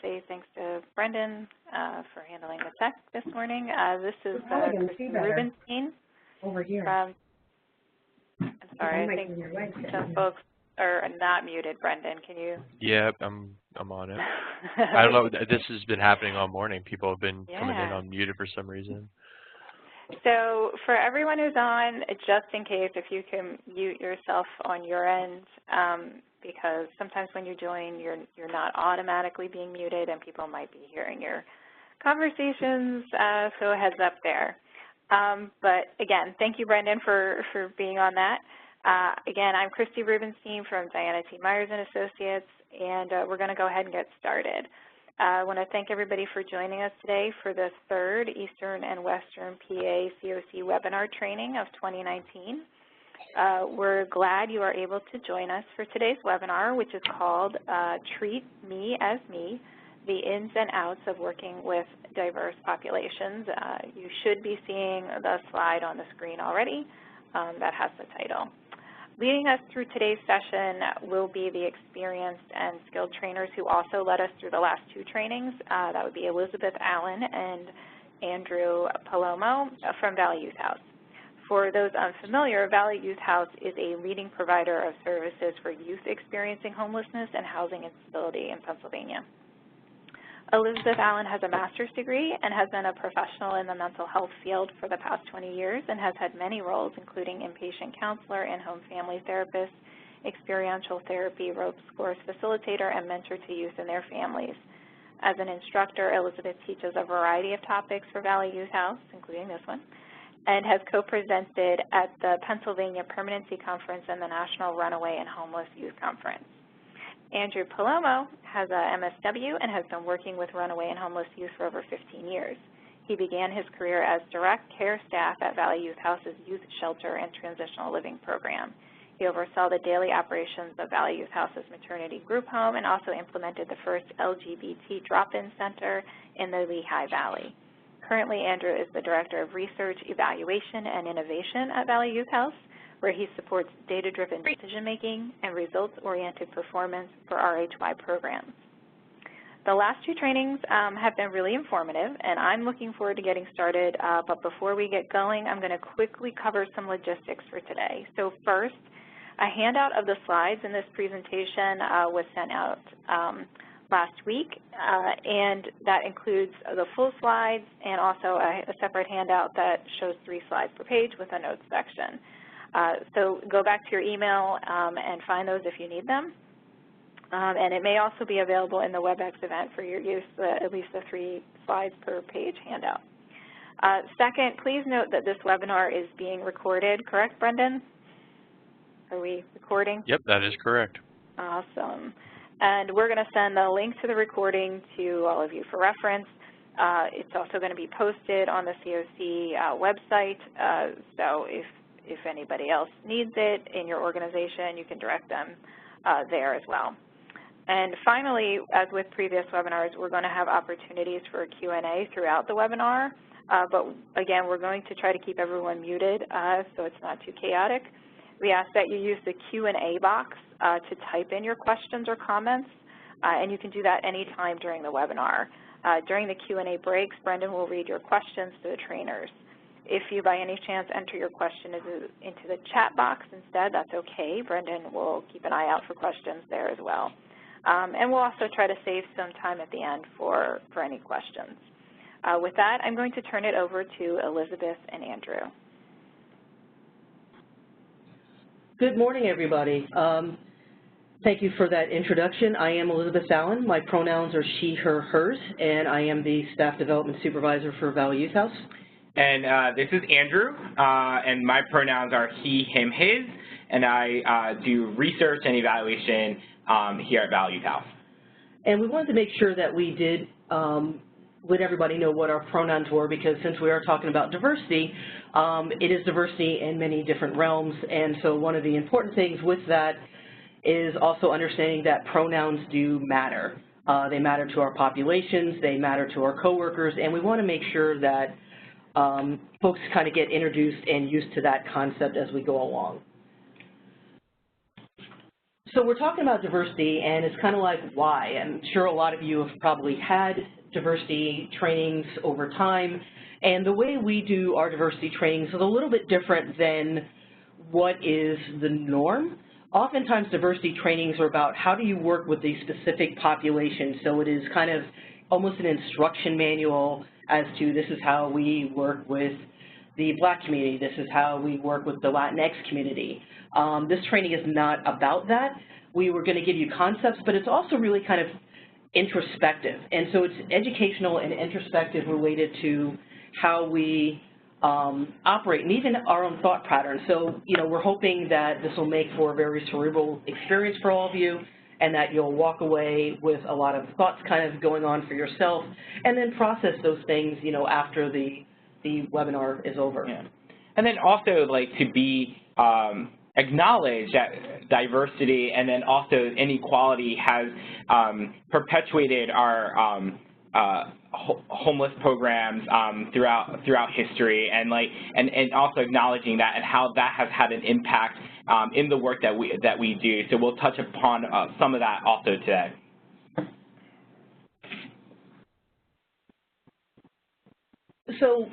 say thanks to Brendan for handling the tech this morning. This is Christy Rubenstein. Over here. I'm sorry, I think some folks are not muted. Brendan, can you? Yeah, I'm on it. I don't know. This has been happening all morning. People have been coming in unmuted for some reason. So for everyone who's on, just in case, if you can mute yourself on your end, because sometimes when you join, you're not automatically being muted, and people might be hearing your conversations. So a heads up there. But again, thank you, Brendan, for being on that. Again, I'm Christy Rubenstein from Diana T. Myers & Associates, and we're going to go ahead and get started. I want to thank everybody for joining us today for the third Eastern and Western PA COC webinar training of 2019. We're glad you are able to join us for today's webinar, which is called Treat Me as Me, the ins and outs of working with diverse populations. You should be seeing the slide on the screen already that has the title. Leading us through today's session will be the experienced and skilled trainers who also led us through the last two trainings. That would be Elizabeth Allen and Andrew Palomo from Valley Youth House. For those unfamiliar, Valley Youth House is a leading provider of services for youth experiencing homelessness and housing instability in Pennsylvania. Elizabeth Allen has a master's degree and has been a professional in the mental health field for the past 20 years and has had many roles, including inpatient counselor, in-home family therapist, experiential therapy, ropes course facilitator, and mentor to youth and their families. As an instructor, Elizabeth teaches a variety of topics for Valley Youth House, including this one, and has co-presented at the Pennsylvania Permanency Conference and the National Runaway and Homeless Youth Conference. Andrew Palomo has a MSW and has been working with runaway and homeless youth for over 15 years. He began his career as direct care staff at Valley Youth House's Youth Shelter and Transitional Living Program. He oversaw the daily operations of Valley Youth House's maternity group home and also implemented the first LGBT drop-in center in the Lehigh Valley. Currently, Andrew is the Director of Research, Evaluation, and Innovation at Valley Youth House, where he supports data-driven decision-making and results-oriented performance for RHY programs. The last two trainings have been really informative, and I'm looking forward to getting started. But before we get going, I'm going to quickly cover some logistics for today. So first, a handout of the slides in this presentation was sent out last week, and that includes the full slides and also a separate handout that shows 3 slides per page with a notes section. So go back to your email and find those if you need them. And it may also be available in the WebEx event for your use, at least the 3 slides per page handout. Second, please note that this webinar is being recorded, correct, Brendan? Are we recording? Yep, that is correct. Awesome. And we're going to send the link to the recording to all of you for reference. It's also going to be posted on the COC website, so if anybody else needs it in your organization, you can direct them there as well. And finally, as with previous webinars, we're going to have opportunities for Q&A throughout the webinar. But again, we're going to try to keep everyone muted so it's not too chaotic. We ask that you use the Q&A box to type in your questions or comments, and you can do that anytime during the webinar. During the Q&A breaks, Brendan will read your questions to the trainers. If you by any chance enter your question into the chat box instead, that's okay. Brendan will keep an eye out for questions there as well. And we'll also try to save some time at the end for any questions. With that, I'm going to turn it over to Elizabeth and Andrew. Good morning, everybody. Thank you for that introduction. I am Elizabeth Allen. My pronouns are she, her, hers, and I am the Staff Development Supervisor for Valley Youth House. And this is Andrew, and my pronouns are he, him, his, and I do research and evaluation here at Valley Youth House. And we wanted to make sure that we did let everybody know what our pronouns were, because since we are talking about diversity, it is diversity in many different realms, and so one of the important things with that is also understanding that pronouns do matter. They matter to our populations, they matter to our coworkers, and we want to make sure that folks kind of get introduced and used to that concept as we go along. So we're talking about diversity, and it's kind of like why. I'm sure a lot of you have probably had diversity trainings over time, and the way we do our diversity trainings is a little bit different than what is the norm. Oftentimes diversity trainings are about how do you work with a specific population, so it is kind of almost an instruction manual as to this is how we work with the Black community, this is how we work with the Latinx community. This training is not about that. We were going to give you concepts, but it's also really kind of introspective. And so it's educational and introspective related to how we operate and even our own thought patterns. So, you know, we're hoping that this will make for a very cerebral experience for all of you and that you'll walk away with a lot of thoughts kind of going on for yourself and then process those things, you know, after the webinar is over. Yeah. And then also, like, to be acknowledge that diversity and then also inequality has perpetuated our homeless programs throughout history, and also acknowledging that and how that has had an impact in the work that we do. So we'll touch upon some of that also today. So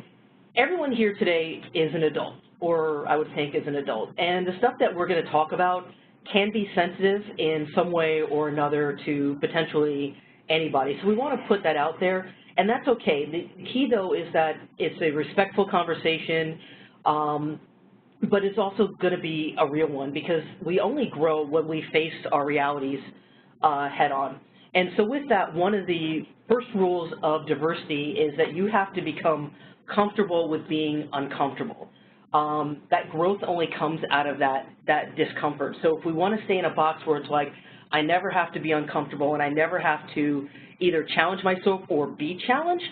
everyone here today is an adult, or I would think is an adult, and the stuff that we're going to talk about can be sensitive in some way or another to potentially anybody. So we want to put that out there, and that's okay. The key, though, is that it's a respectful conversation, but it's also going to be a real one because we only grow when we face our realities head on. And so with that, one of the first rules of diversity is that you have to become comfortable with being uncomfortable. That growth only comes out of that discomfort. So if we want to stay in a box where it's like, I never have to be uncomfortable and I never have to either challenge myself or be challenged,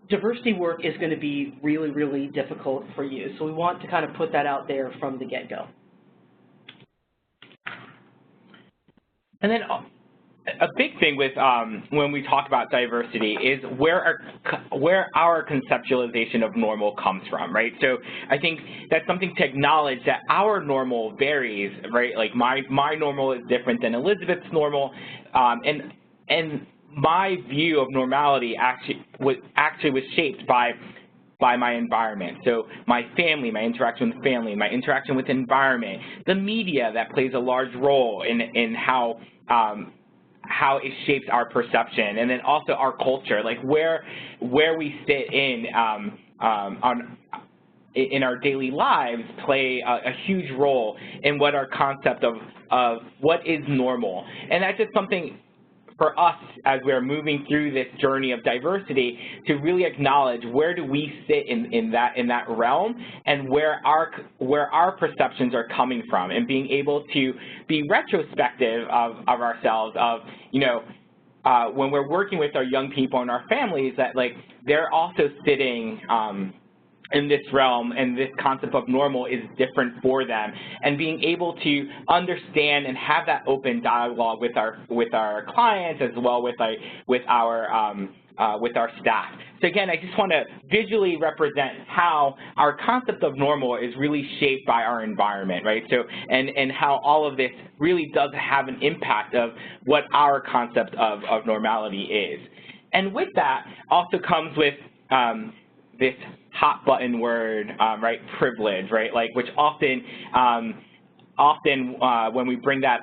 diversity work is going to be really, really difficult for you. So we want to kind of put that out there from the get-go. And then a big thing with when we talk about diversity is where our conceptualization of normal comes from, right? So I think that's something to acknowledge that our normal varies, right? Like my normal is different than Elizabeth's normal, and my view of normality actually was shaped by my environment. So my family, my interaction with family, my interaction with environment, the media that plays a large role in how it shapes our perception, and then also our culture, like where we sit in our daily lives play a huge role in what our concept of what is normal. And that's just something for us as we're moving through this journey of diversity to really acknowledge where do we sit in that realm and where our perceptions are coming from, and being able to be retrospective of ourselves, of, you know, when we're working with our young people and our families, that like they're also sitting in this realm, and this concept of normal is different for them, and being able to understand and have that open dialogue with our clients as well with our staff. So again, I just want to visually represent how our concept of normal is really shaped by our environment, right? So and how all of this really does have an impact of what our concept of normality is. And with that also comes with this hot button word, right, privilege, right, like which often when we bring that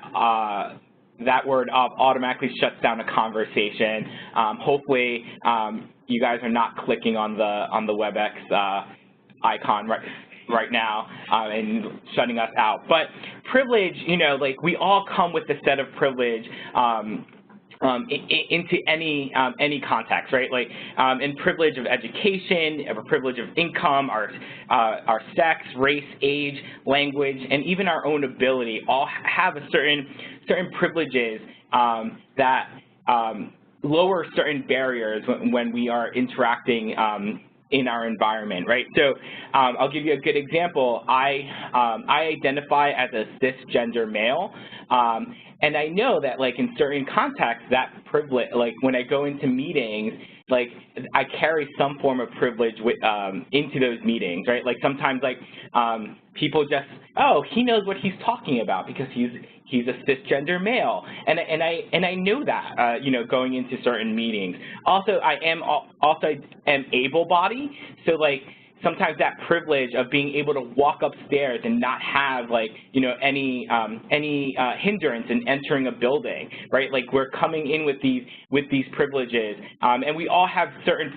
word up automatically shuts down a conversation. Hopefully you guys are not clicking on the WebEx icon right now and shutting us out. But privilege, you know, like we all come with a set of privilege into any context, right? Like in privilege of education, of a privilege of income, our sex, race, age, language, and even our own ability all have a certain privileges that lower certain barriers when we are interacting in our environment, right? So I'll give you a good example. I identify as a cisgender male, And I know that, like, in certain contexts, that privilege, like, when I go into meetings, like, I carry some form of privilege with, into those meetings, right? Like, sometimes, like, people just, oh, he knows what he's talking about because he's a cisgender male, and I know that, you know, going into certain meetings. Also, I am able-bodied, so, like, sometimes that privilege of being able to walk upstairs and not have, like, you know, any hindrance in entering a building, right? Like, we're coming in with these privileges, and we all have certain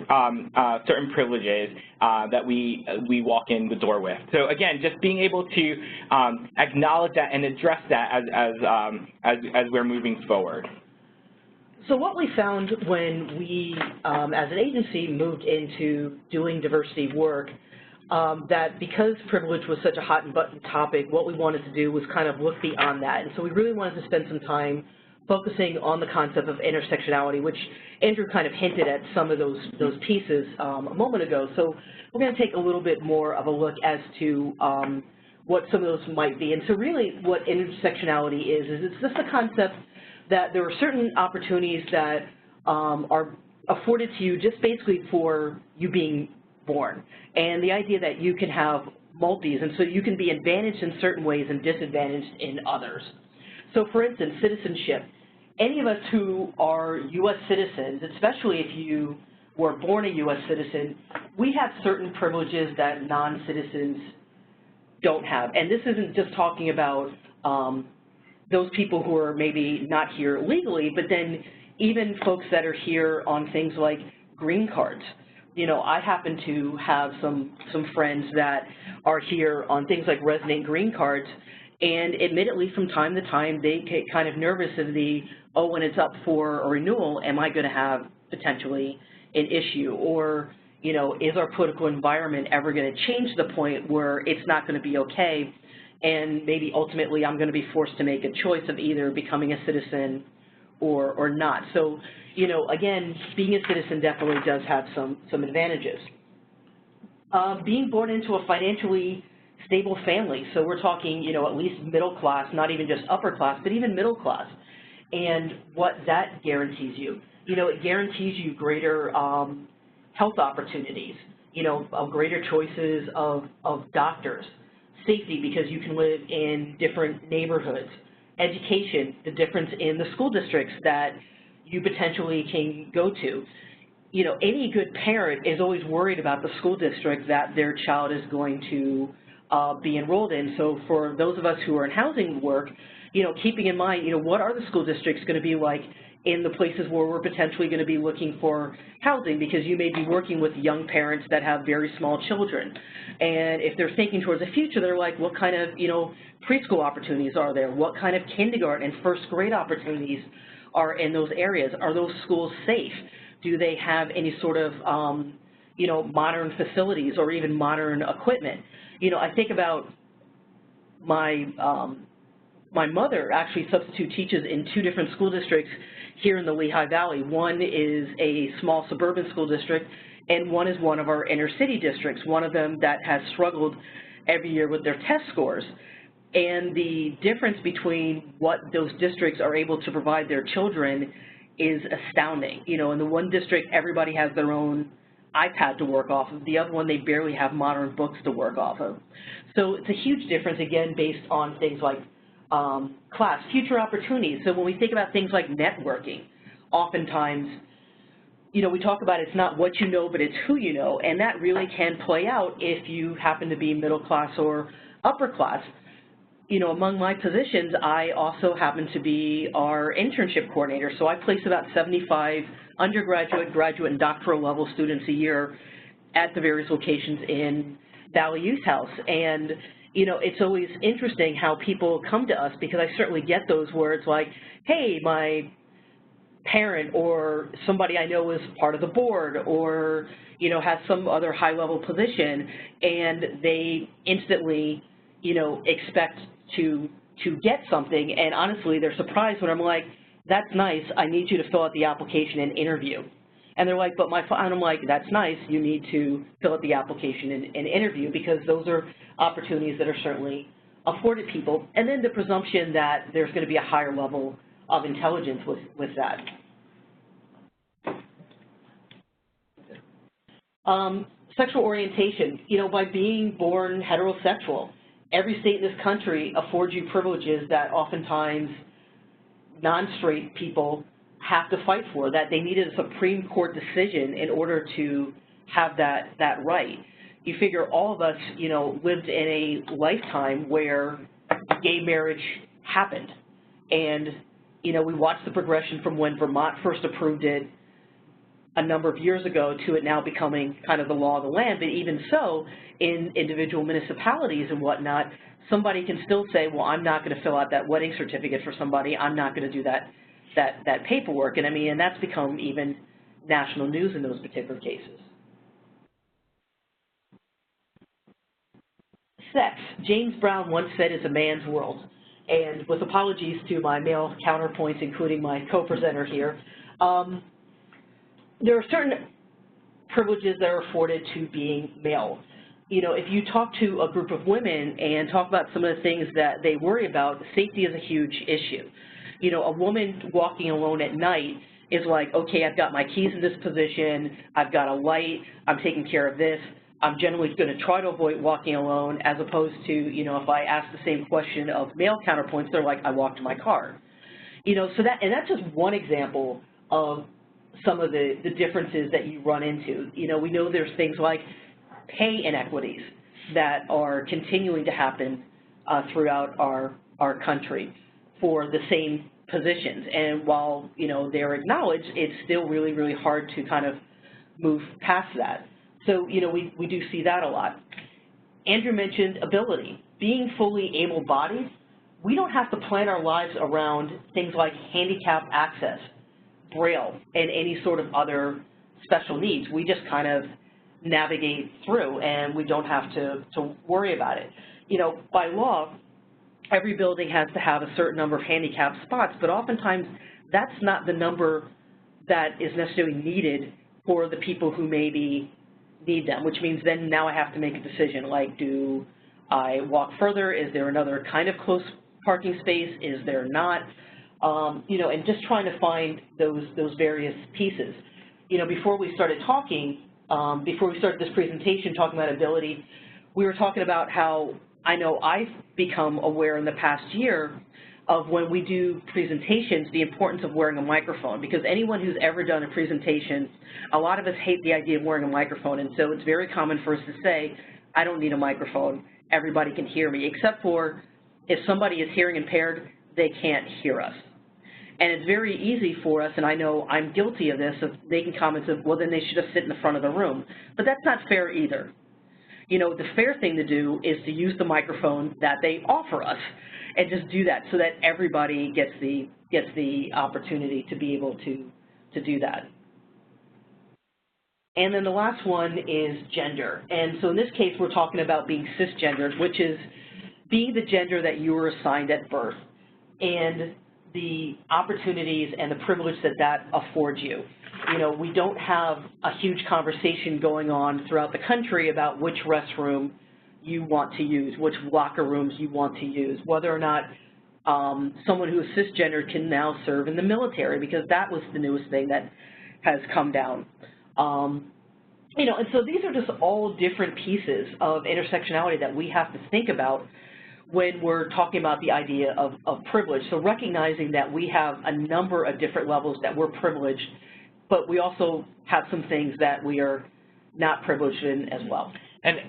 privileges that we walk in the door with. So again, just being able to acknowledge that and address that as we're moving forward. So what we found when we, as an agency, moved into doing diversity work, that because privilege was such a hot-button topic, what we wanted to do was kind of look beyond that. And so we really wanted to spend some time focusing on the concept of intersectionality, which Andrew kind of hinted at some of those pieces a moment ago. So we're going to take a little bit more of a look as to what some of those might be. And so really what intersectionality is it's just a concept that there are certain opportunities that are afforded to you just basically for you being born. And the idea that you can have multis, and so you can be advantaged in certain ways and disadvantaged in others. So for instance, citizenship. Any of us who are U.S. citizens, especially if you were born a U.S. citizen, we have certain privileges that non-citizens don't have. And this isn't just talking about those people who are maybe not here legally, but then even folks that are here on things like green cards. You know, I happen to have some friends that are here on things like resident green cards, and admittedly from time to time they get kind of nervous of when it's up for a renewal, am I going to have potentially an issue? Or, you know, is our political environment ever going to change to the point where it's not going to be okay? And maybe ultimately I'm going to be forced to make a choice of either becoming a citizen or not. So, you know, again, being a citizen definitely does have some advantages. Being born into a financially stable family, so we're talking, you know, at least middle class, not even just upper class, but even middle class. And what that guarantees you. You know, it guarantees you greater health opportunities, you know, greater choices of doctors. Safety, because you can live in different neighborhoods. Education, the difference in the school districts that you potentially can go to. You know, any good parent is always worried about the school district that their child is going to be enrolled in. So for those of us who are in housing work, you know, keeping in mind, you know, what are the school districts going to be like in the places where we're potentially going to be looking for housing, because you may be working with young parents that have very small children. And if they're thinking towards the future, they're like, what kind of, you know, preschool opportunities are there? What kind of kindergarten and first grade opportunities are in those areas? Are those schools safe? Do they have any sort of, you know, modern facilities or even modern equipment? You know, I think about my mother actually substitute teaches in 2 different school districts here in the Lehigh Valley. One is a small suburban school district, and one is one of our inner city districts, one of them that has struggled every year with their test scores. And the difference between what those districts are able to provide their children is astounding. You know, in the one district, everybody has their own iPad to work off of. The other one, they barely have modern books to work off of. So it's a huge difference, again, based on things like class, future opportunities. So when we think about things like networking, oftentimes, you know, we talk about it's not what you know, but it's who you know, and that really can play out if you happen to be middle class or upper class. You know, among my positions, I also happen to be our internship coordinator, so I place about 75 undergraduate, graduate, and doctoral level students a year at the various locations in Valley Youth House. And you know, it's always interesting how people come to us, because I certainly get those where it's like, hey, my parent or somebody I know is part of the board or, you know, has some other high-level position, and they instantly, you know, expect to get something, and honestly, they're surprised when I'm like, that's nice, I need you to fill out the application and interview. And they're like, but and I'm like, that's nice, you need to fill out the application and interview, because those are opportunities that are certainly afforded people, and then the presumption that there's going to be a higher level of intelligence with that. Sexual orientation, by being born heterosexual, every state in this country affords you privileges that oftentimes non-straight people have to fight for, that they needed a Supreme Court decision in order to have that right. You figure all of us, lived in a lifetime where gay marriage happened. And, we watched the progression from when Vermont first approved it a number of years ago to it now becoming kind of the law of the land. But even so, in individual municipalities and whatnot, somebody can still say, well, I'm not going to fill out that wedding certificate for somebody. I'm not going to do that paperwork. And, and that's become even national news in those particular cases. Sex, James Brown once said, is a man's world. And with apologies to my male counterpoints, including my co-presenter here, there are certain privileges that are afforded to being male. If you talk to a group of women and talk about some of the things that they worry about, safety is a huge issue. A woman walking alone at night is like, okay, I've got my keys in this position, I've got a light, I'm taking care of this. I'm generally going to try to avoid walking alone, as opposed to, if I ask the same question of male counterpoints, they're like, I walk to my car. So that's just one example of some of the differences that you run into. We know there's things like pay inequities that are continuing to happen throughout our country for the same positions. And while, they're acknowledged, it's still really, really hard to kind of move past that. So, we do see that a lot. Andrew mentioned ability. Being fully able-bodied, we don't have to plan our lives around things like handicap access, Braille, and any sort of other special needs. We just kind of navigate through, and we don't have to worry about it. By law, every building has to have a certain number of handicap spots, but oftentimes that's not the number that is necessarily needed for the people who maybe need them, which means then now I have to make a decision, like, do I walk further? Is there another kind of close parking space? Is there not? And just trying to find those various pieces. Before we started talking, before we started this presentation talking about ability, we were talking about how I know I've become aware in the past year of when we do presentations, the importance of wearing a microphone, because anyone who's ever done a presentation, a lot of us hate the idea of wearing a microphone, and so it's very common for us to say, I don't need a microphone, everybody can hear me, except for if somebody is hearing impaired, they can't hear us. And it's very easy for us, and I know I'm guilty of this, of making comments of, well, then they should have sit in the front of the room. But that's not fair either. The fair thing to do is to use the microphone that they offer us, and just do that so that everybody gets the opportunity to be able to do that. And then the last one is gender. And so in this case, we're talking about being cisgendered, which is being the gender that you were assigned at birth, and the opportunities and the privilege that affords you. We don't have a huge conversation going on throughout the country about which restroom you want to use, which locker rooms you want to use, whether or not someone who is cisgender can now serve in the military, because that was the newest thing that has come down. And so these are just all different pieces of intersectionality that we have to think about when we're talking about the idea of privilege. So recognizing that we have a number of different levels that we're privileged, but we also have some things that we are not privileged in as well. And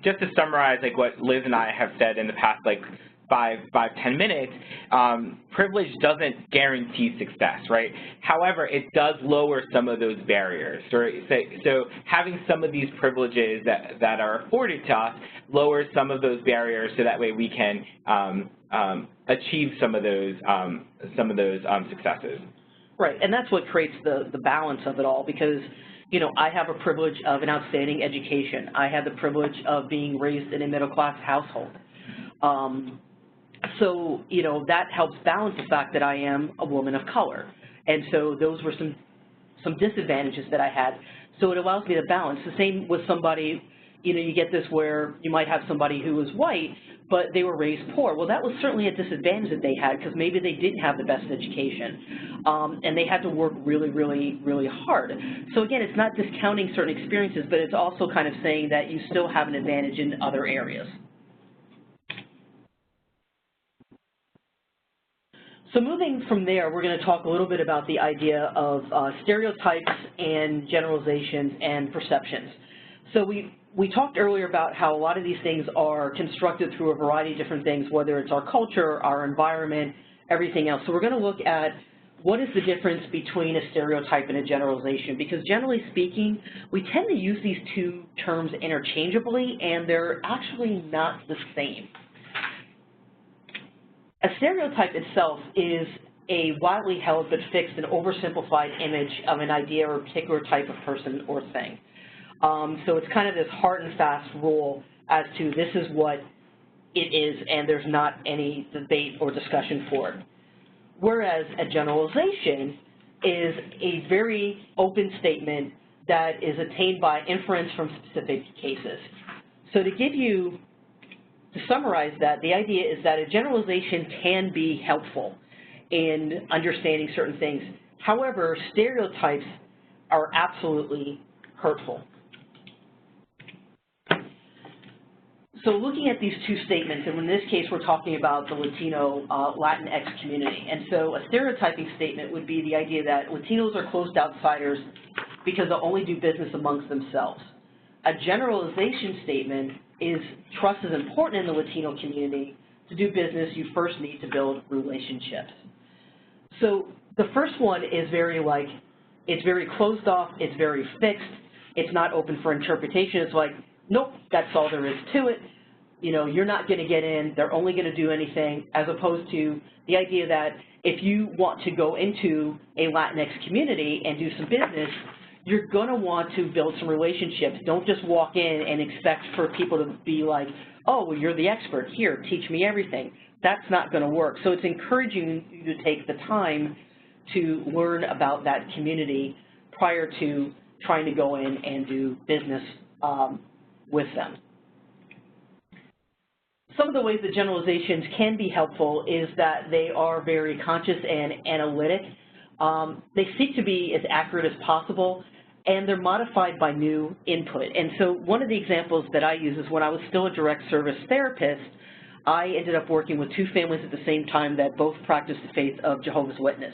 just to summarize, like what Liz and I have said in the past, like 5-10 minutes, privilege doesn't guarantee success, right? However, it does lower some of those barriers, right? So having some of these privileges that are afforded to us lowers some of those barriers, so that way we can achieve some of those successes. Right, and that's what creates the balance of it all, because I have a privilege of an outstanding education. I have the privilege of being raised in a middle-class household. So, that helps balance the fact that I am a woman of color. And so those were some disadvantages that I had. So it allows me to balance. The same with somebody, you know, you get this where you might have somebody who was white, but they were raised poor. Well, that was certainly a disadvantage that they had because maybe they didn't have the best education, and they had to work really, really, really hard. So again, it's not discounting certain experiences, but it's also kind of saying that you still have an advantage in other areas. So moving from there, we're going to talk a little bit about the idea of stereotypes and generalizations and perceptions. So we talked earlier about how a lot of these things are constructed through a variety of different things, whether it's our culture, our environment, everything else. So we're going to look at what is the difference between a stereotype and a generalization, because generally speaking, we tend to use these two terms interchangeably, and they're actually not the same. A stereotype itself is a widely held but fixed and oversimplified image of an idea or a particular type of person or thing. So it's kind of this hard and fast rule as to this is what it is, and there's not any debate or discussion for it. Whereas a generalization is a very open statement that is attained by inference from specific cases. So to summarize that, the idea is that a generalization can be helpful in understanding certain things. However, stereotypes are absolutely hurtful. So looking at these two statements, and in this case we're talking about the Latino Latinx community, and so a stereotyping statement would be the idea that Latinos are closed outsiders because they'll only do business amongst themselves. A generalization statement is trust is important in the Latino community. To do business, you first need to build relationships. So the first one is it's very closed off, it's very fixed, it's not open for interpretation. It's like, nope, that's all there is to it. You know, you're not going to get in, they're only going to do anything, as opposed to the idea that if you want to go into a Latinx community and do some business, you're going to want to build some relationships. Don't just walk in and expect for people to be like, oh, well, you're the expert. Here, teach me everything. That's not going to work. So it's encouraging you to take the time to learn about that community prior to trying to go in and do business with them. Some of the ways that generalizations can be helpful is that they are very conscious and analytic. They seek to be as accurate as possible, and they're modified by new input. And so one of the examples that I use is when I was still a direct service therapist, I ended up working with two families at the same time that both practiced the faith of Jehovah's Witness.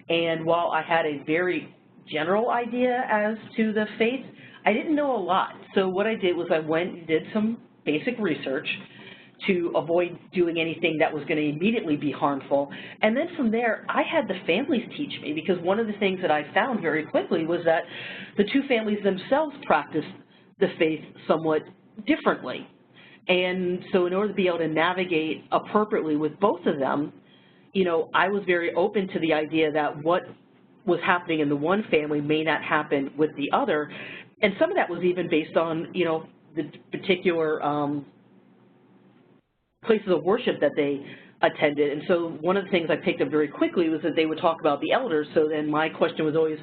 And while I had a very general idea as to the faith, I didn't know a lot. So what I did was I went and did some basic research to avoid doing anything that was going to immediately be harmful. And then from there, I had the families teach me, because one of the things that I found very quickly was that the two families themselves practiced the faith somewhat differently. And so in order to be able to navigate appropriately with both of them, you know, I was very open to the idea that what was happening in the one family may not happen with the other. And some of that was even based on, you know, the particular places of worship that they attended. And so one of the things I picked up very quickly was that they would talk about the elders. So then my question was always,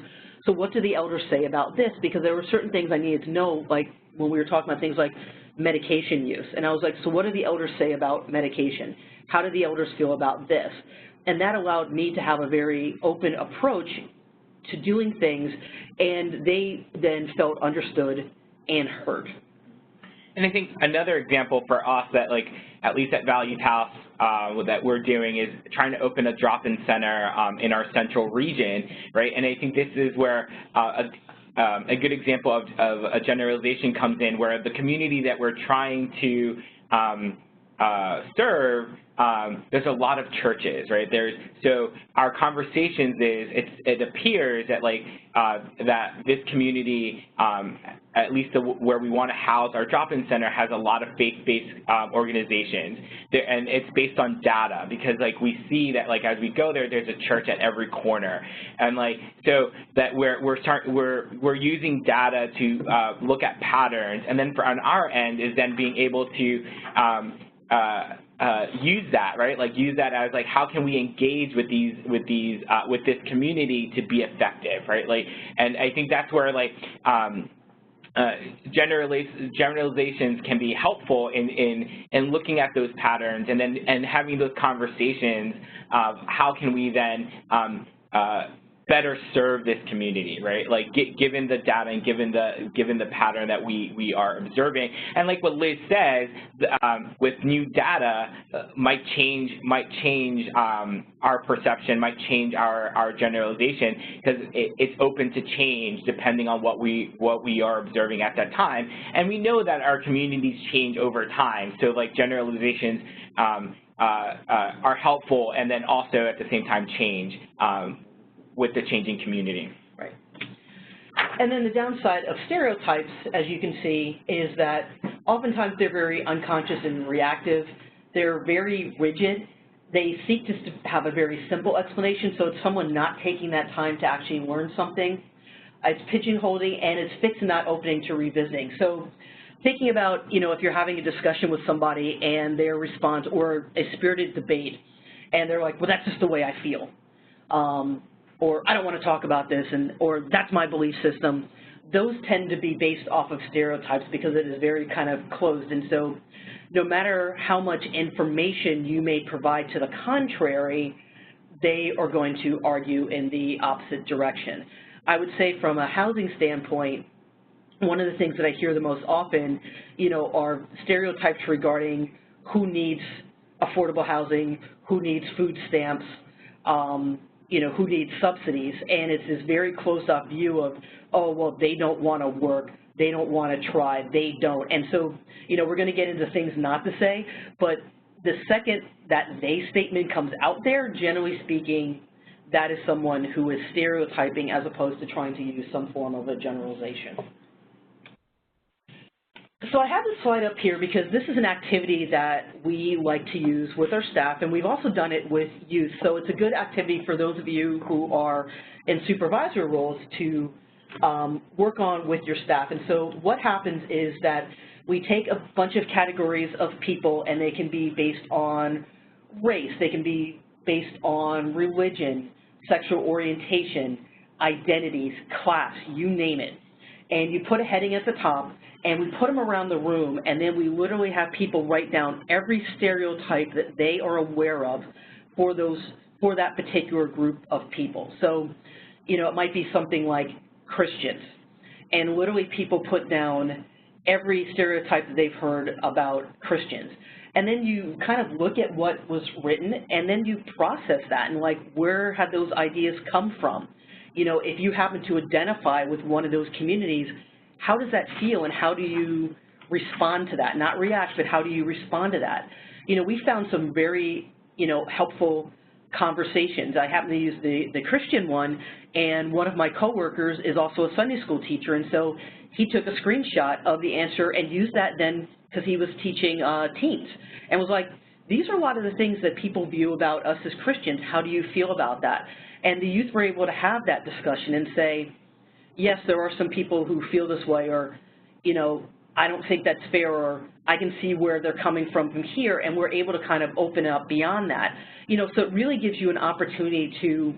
so what do the elders say about this? Because there were certain things I needed to know, like when we were talking about things like medication use. And I was like, so what do the elders say about medication? How do the elders feel about this? And that allowed me to have a very open approach to doing things, and they then felt understood and heard. And I think another example for us that, like, at least at Values House, that we're doing is trying to open a drop-in center in our central region, right? And I think this is where a good example of a generalization comes in, where the community that we're trying to serve, there's a lot of churches, right? So our conversations it appears that that this community, at least where we want to house our drop-in center, has a lot of faith-based organizations, and it's based on data, because we see that as we go there's a church at every corner, and so that we're using data to look at patterns, and then on our end is then being able to use that, right? Use that as how can we engage with this community to be effective, right? And I think that's where generalizations can be helpful in looking at those patterns and having those conversations of how can we then better serve this community, right? Like given the data and given the pattern that we are observing, and like what Liz says, with new data might change our perception, might change our generalization, because it's open to change depending on what we are observing at that time. And we know that our communities change over time, so like generalizations are helpful, and then also at the same time change with the changing community. Right. And then the downside of stereotypes, as you can see, is that oftentimes they're very unconscious and reactive. They're very rigid. They seek to have a very simple explanation, so it's someone not taking that time to actually learn something. It's pigeonholing, and it's fixed and not opening to revisiting. So thinking about, if you're having a discussion with somebody and their response, or a spirited debate, and they're like, well, that's just the way I feel. Or I don't want to talk about this, or that's my belief system. Those tend to be based off of stereotypes because it is very kind of closed. And so no matter how much information you may provide to the contrary, they are going to argue in the opposite direction. I would say from a housing standpoint, one of the things that I hear the most often, are stereotypes regarding who needs affordable housing, who needs food stamps, who needs subsidies, and it's this very closed-off view of, oh, well, they don't want to work, they don't want to try, they don't. And so, we're going to get into things not to say, but the second that they statement comes out there, generally speaking, that is someone who is stereotyping as opposed to trying to use some form of a generalization. So I have this slide up here because this is an activity that we like to use with our staff, and we've also done it with youth. So it's a good activity for those of you who are in supervisory roles to work on with your staff. And so what happens is that we take a bunch of categories of people, and they can be based on race, they can be based on religion, sexual orientation, identities, class, you name it. And you put a heading at the top, and we put them around the room, and then we literally have people write down every stereotype that they are aware of for that particular group of people. So, it might be something like Christians, and literally people put down every stereotype that they've heard about Christians. And then you kind of look at what was written, and then you process that, and like, where had those ideas come from? If you happen to identify with one of those communities, how does that feel, and how do you respond to that? Not react, but how do you respond to that? We found some very, helpful conversations. I happen to use the Christian one, and one of my coworkers is also a Sunday school teacher, and so he took a screenshot of the answer and used that then because he was teaching teens, and was like, these are a lot of the things that people view about us as Christians. How do you feel about that? And the youth were able to have that discussion and say, yes, there are some people who feel this way, or, I don't think that's fair, or I can see where they're coming from here, and we're able to kind of open up beyond that. So it really gives you an opportunity to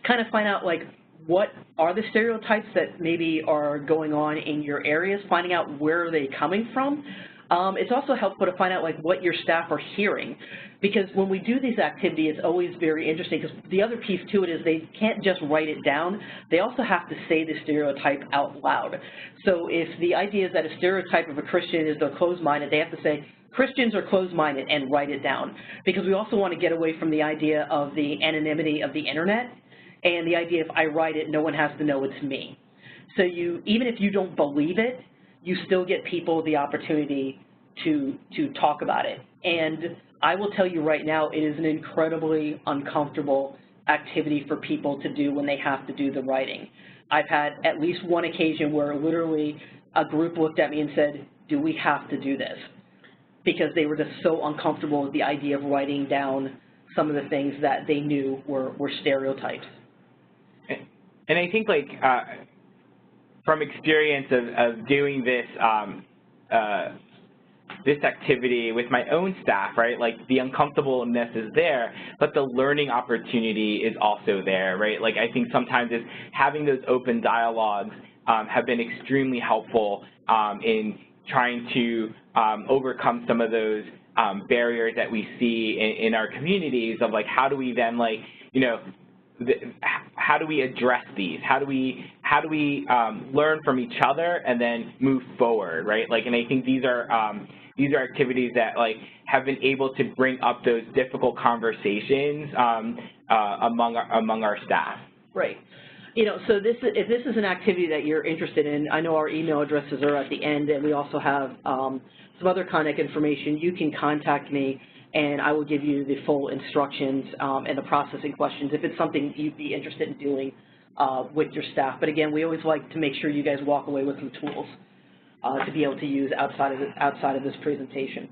kind of find out, like, what are the stereotypes that maybe are going on in your areas, finding out where are they coming from. It's also helpful to find out, like, what your staff are hearing, because when we do these activities, it's always very interesting, because the other piece to it is they can't just write it down. They also have to say the stereotype out loud. So if the idea is that a stereotype of a Christian is they're closed-minded, they have to say, Christians are closed-minded, and write it down, because we also want to get away from the idea of the anonymity of the internet, and the idea if I write it, no one has to know it's me. So even if you don't believe it, you still get people the opportunity to talk about it. And I will tell you right now, it is an incredibly uncomfortable activity for people to do when they have to do the writing. I've had at least one occasion where literally a group looked at me and said, do we have to do this? Because they were just so uncomfortable with the idea of writing down some of the things that they knew were stereotypes. And I think, like, from experience of doing this this activity with my own staff, right, like, the uncomfortableness is there, but the learning opportunity is also there, right? Like, I think sometimes it's having those open dialogues have been extremely helpful in trying to overcome some of those barriers that we see in our communities of, like, how do we then, like, you know, how do we address these? How do we learn from each other and then move forward, right? Like, and I think these are activities that, like, have been able to bring up those difficult conversations among our staff. Right. You know, so if this is an activity that you're interested in, I know our email addresses are at the end, and we also have some other contact information. You can contact me, and I will give you the full instructions and the processing questions if it's something you'd be interested in doing with your staff. But again, we always like to make sure you guys walk away with some tools to be able to use outside of this presentation.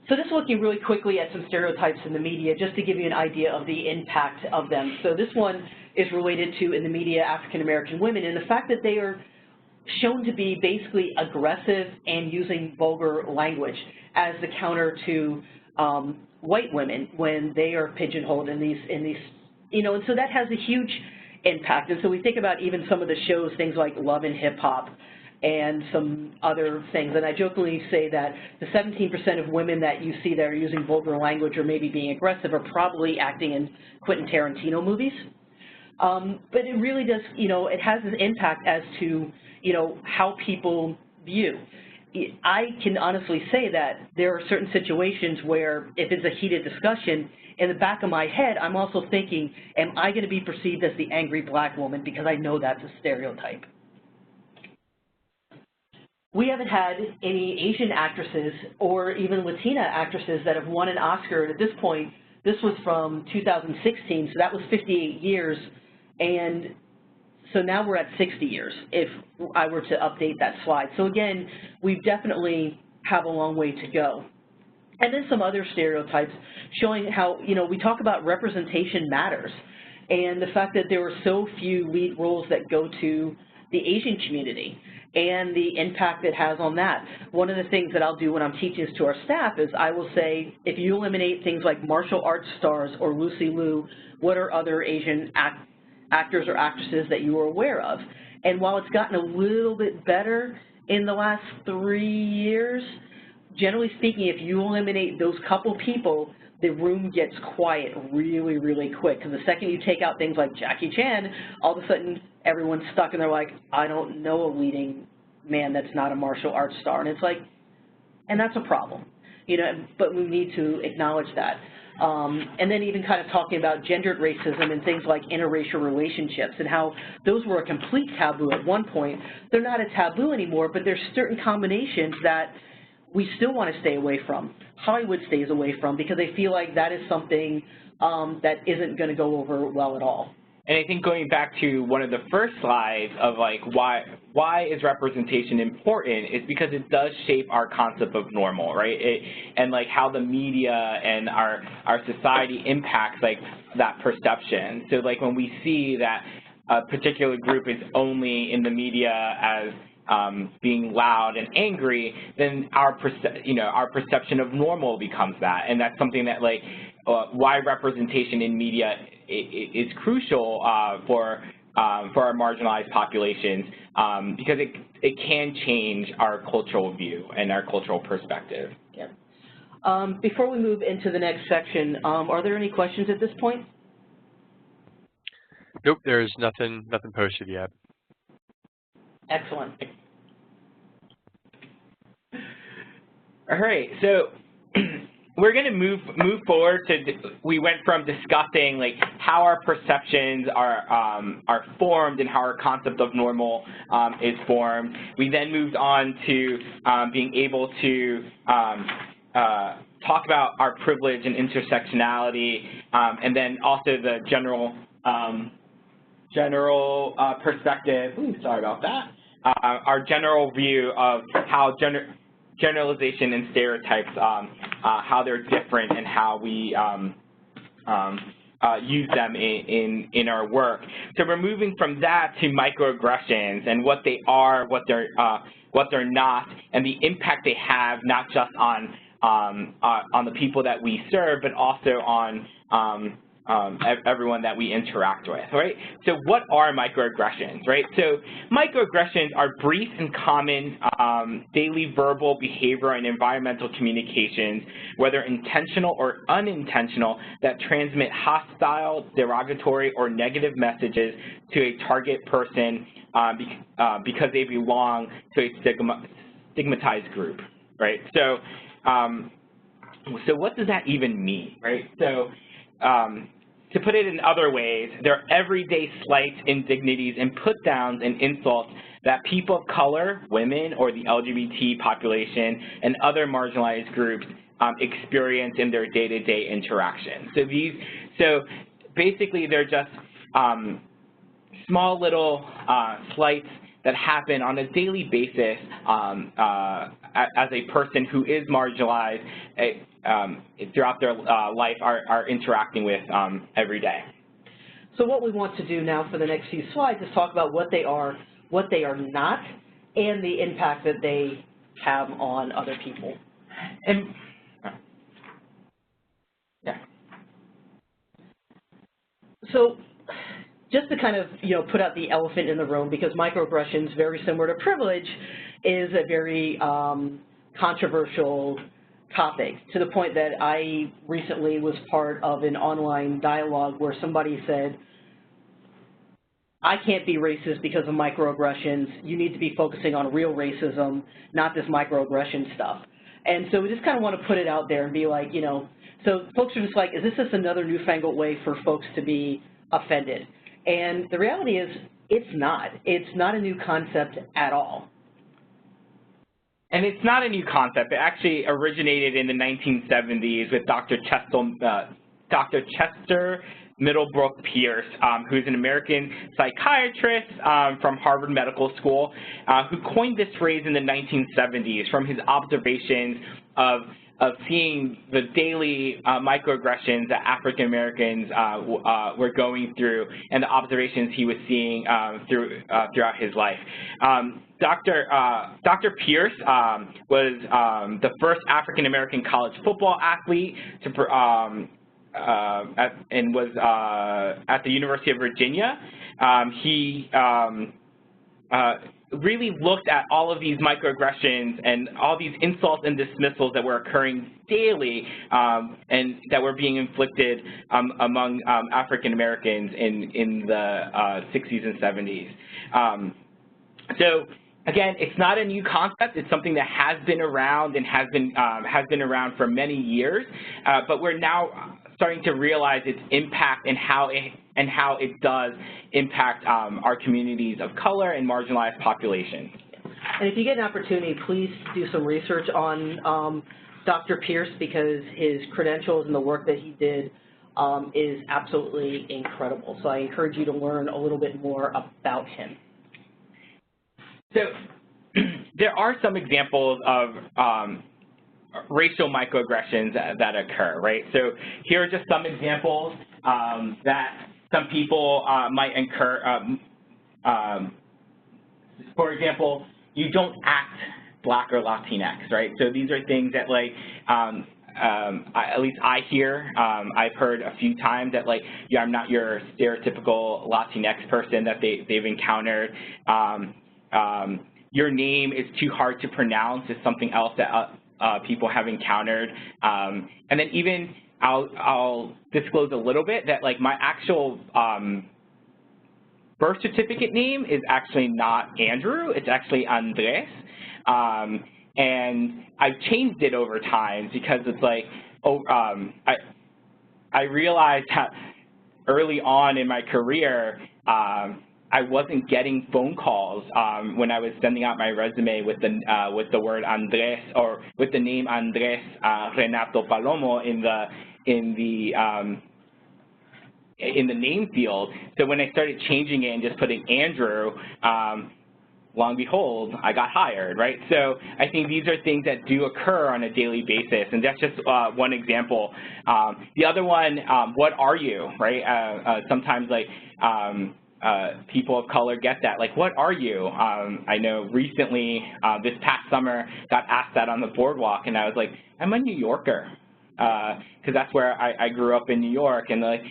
So just looking really quickly at some stereotypes in the media, just to give you an idea of the impact of them. So this one is related to, in the media, African-American women, and the fact that they are shown to be basically aggressive and using vulgar language as the counter to white women when they are pigeonholed in these, you know, and so that has a huge impact. And so we think about even some of the shows, things like Love and Hip Hop, and some other things. And I jokingly say that the 17% of women that you see that are using vulgar language or maybe being aggressive are probably acting in Quentin Tarantino movies. But it really does, you know, it has an impact as to, you know, how people view. I can honestly say that there are certain situations where if it's a heated discussion, in the back of my head, I'm also thinking, am I going to be perceived as the angry black woman, because I know that's a stereotype. We haven't had any Asian actresses or even Latina actresses that have won an Oscar. And at this point, this was from 2016, so that was 58 years. And so now we're at 60 years if I were to update that slide. So again, we definitely have a long way to go. And then some other stereotypes showing how, you know, we talk about representation matters, and the fact that there are so few lead roles that go to the Asian community and the impact it has on that. One of the things that I'll do when I'm teaching this to our staff is I will say, if you eliminate things like martial arts stars or Lucy Liu, what are other Asian actors or actresses that you are aware of? And while it's gotten a little bit better in the last 3 years, generally speaking, if you eliminate those couple people, the room gets quiet really, really quick. Because the second you take out things like Jackie Chan, all of a sudden everyone's stuck and they're like, I don't know a leading man that's not a martial arts star. And it's like, and that's a problem, you know, but we need to acknowledge that. And then even kind of talking about gendered racism and things like interracial relationships and how those were a complete taboo at one point. They're not a taboo anymore, but there's certain combinations that we still want to stay away from. Hollywood stays away from because they feel like that is something that isn't going to go over well at all. And I think going back to one of the first slides of, like, why is representation important is because it does shape our concept of normal, right? And like how the media and our society impacts, like, that perception. So like when we see that a particular group is only in the media as being loud and angry, then our perception of normal becomes that, and that's something that, like, why representation in media is crucial for our marginalized populations, because it can change our cultural view and our cultural perspective. Yeah. Before we move into the next section, are there any questions at this point? Nope, there's nothing posted yet. Excellent. All right, so we're going to move forward to, we went from discussing, like, how our perceptions are formed and how our concept of normal is formed. We then moved on to being able to talk about our privilege and intersectionality, and then also the general perspective. Ooh, sorry about that. Our general view of how generalization and stereotypes, how they're different and how we use them in our work. So we're moving from that to microaggressions and what they are, what they're not, and the impact they have not just on the people that we serve, but also on everyone that we interact with, right? So what are microaggressions, right? So microaggressions are brief and common daily verbal, behavioral, and environmental communications, whether intentional or unintentional, that transmit hostile, derogatory, or negative messages to a target person because they belong to a stigmatized group, right? So, so what does that even mean, right? So, to put it in other ways, they're everyday slights, indignities, and put-downs and insults that people of color, women, or the LGBT population, and other marginalized groups experience in their day-to-day interactions. So basically, they're just small little slights that happen on a daily basis as a person who is marginalized throughout their life are interacting with every day. So what we want to do now for the next few slides is talk about what they are not, and the impact that they have on other people. And yeah. So just to kind of, put out the elephant in the room, because microaggressions, very similar to privilege, is a very controversial topic, to the point that I recently was part of an online dialogue where somebody said, I can't be racist because of microaggressions. You need to be focusing on real racism, not this microaggression stuff. And so we just kind of want to put it out there and be like, so folks are just like, is this just another newfangled way for folks to be offended? And the reality is, it's not. It's not a new concept at all. And it's not a new concept. It actually originated in the 1970s with Dr. Chester Middlebrook Pierce, who's an American psychiatrist from Harvard Medical School, who coined this phrase in the 1970s from his observations of seeing the daily microaggressions that African Americans were going through, and the observations he was seeing throughout his life. Dr. Pierce was the first African American college football athlete and was at the University of Virginia. He really looked at all of these microaggressions and all these insults and dismissals that were occurring daily and that were being inflicted among African Americans in the 60s and 70s. So again, it's not a new concept. It's something that has been around and has been around for many years, but we're now starting to realize its impact and how it does impact our communities of color and marginalized populations. And if you get an opportunity, please do some research on Dr. Pierce, because his credentials and the work that he did is absolutely incredible. So I encourage you to learn a little bit more about him. So there are some examples of racial microaggressions that occur, right? So here are just some examples that some people might incur. For example, you don't act Black or Latinx, right? So these are things that, like, at least I hear, I've heard a few times that, like, yeah, I'm not your stereotypical Latinx person that they've encountered. Your name is too hard to pronounce is something else that people have encountered. And then even I'll disclose a little bit that, like, my actual birth certificate name is actually not Andrew, it's actually Andres. And I've changed it over time because it's like, I realized that early on in my career, I wasn't getting phone calls when I was sending out my resume with the word Andres, or with the name Andres Renato Palomo in the name field. So when I started changing it and just putting Andrew, lo and behold, I got hired, right? So I think these are things that do occur on a daily basis, and that's just one example. The other one, what are you, right? Sometimes, like, people of color get that, like, what are you? I know recently, this past summer, got asked that on the boardwalk, and I was like, I'm a New Yorker. because that's where I grew up in New York. And they're like,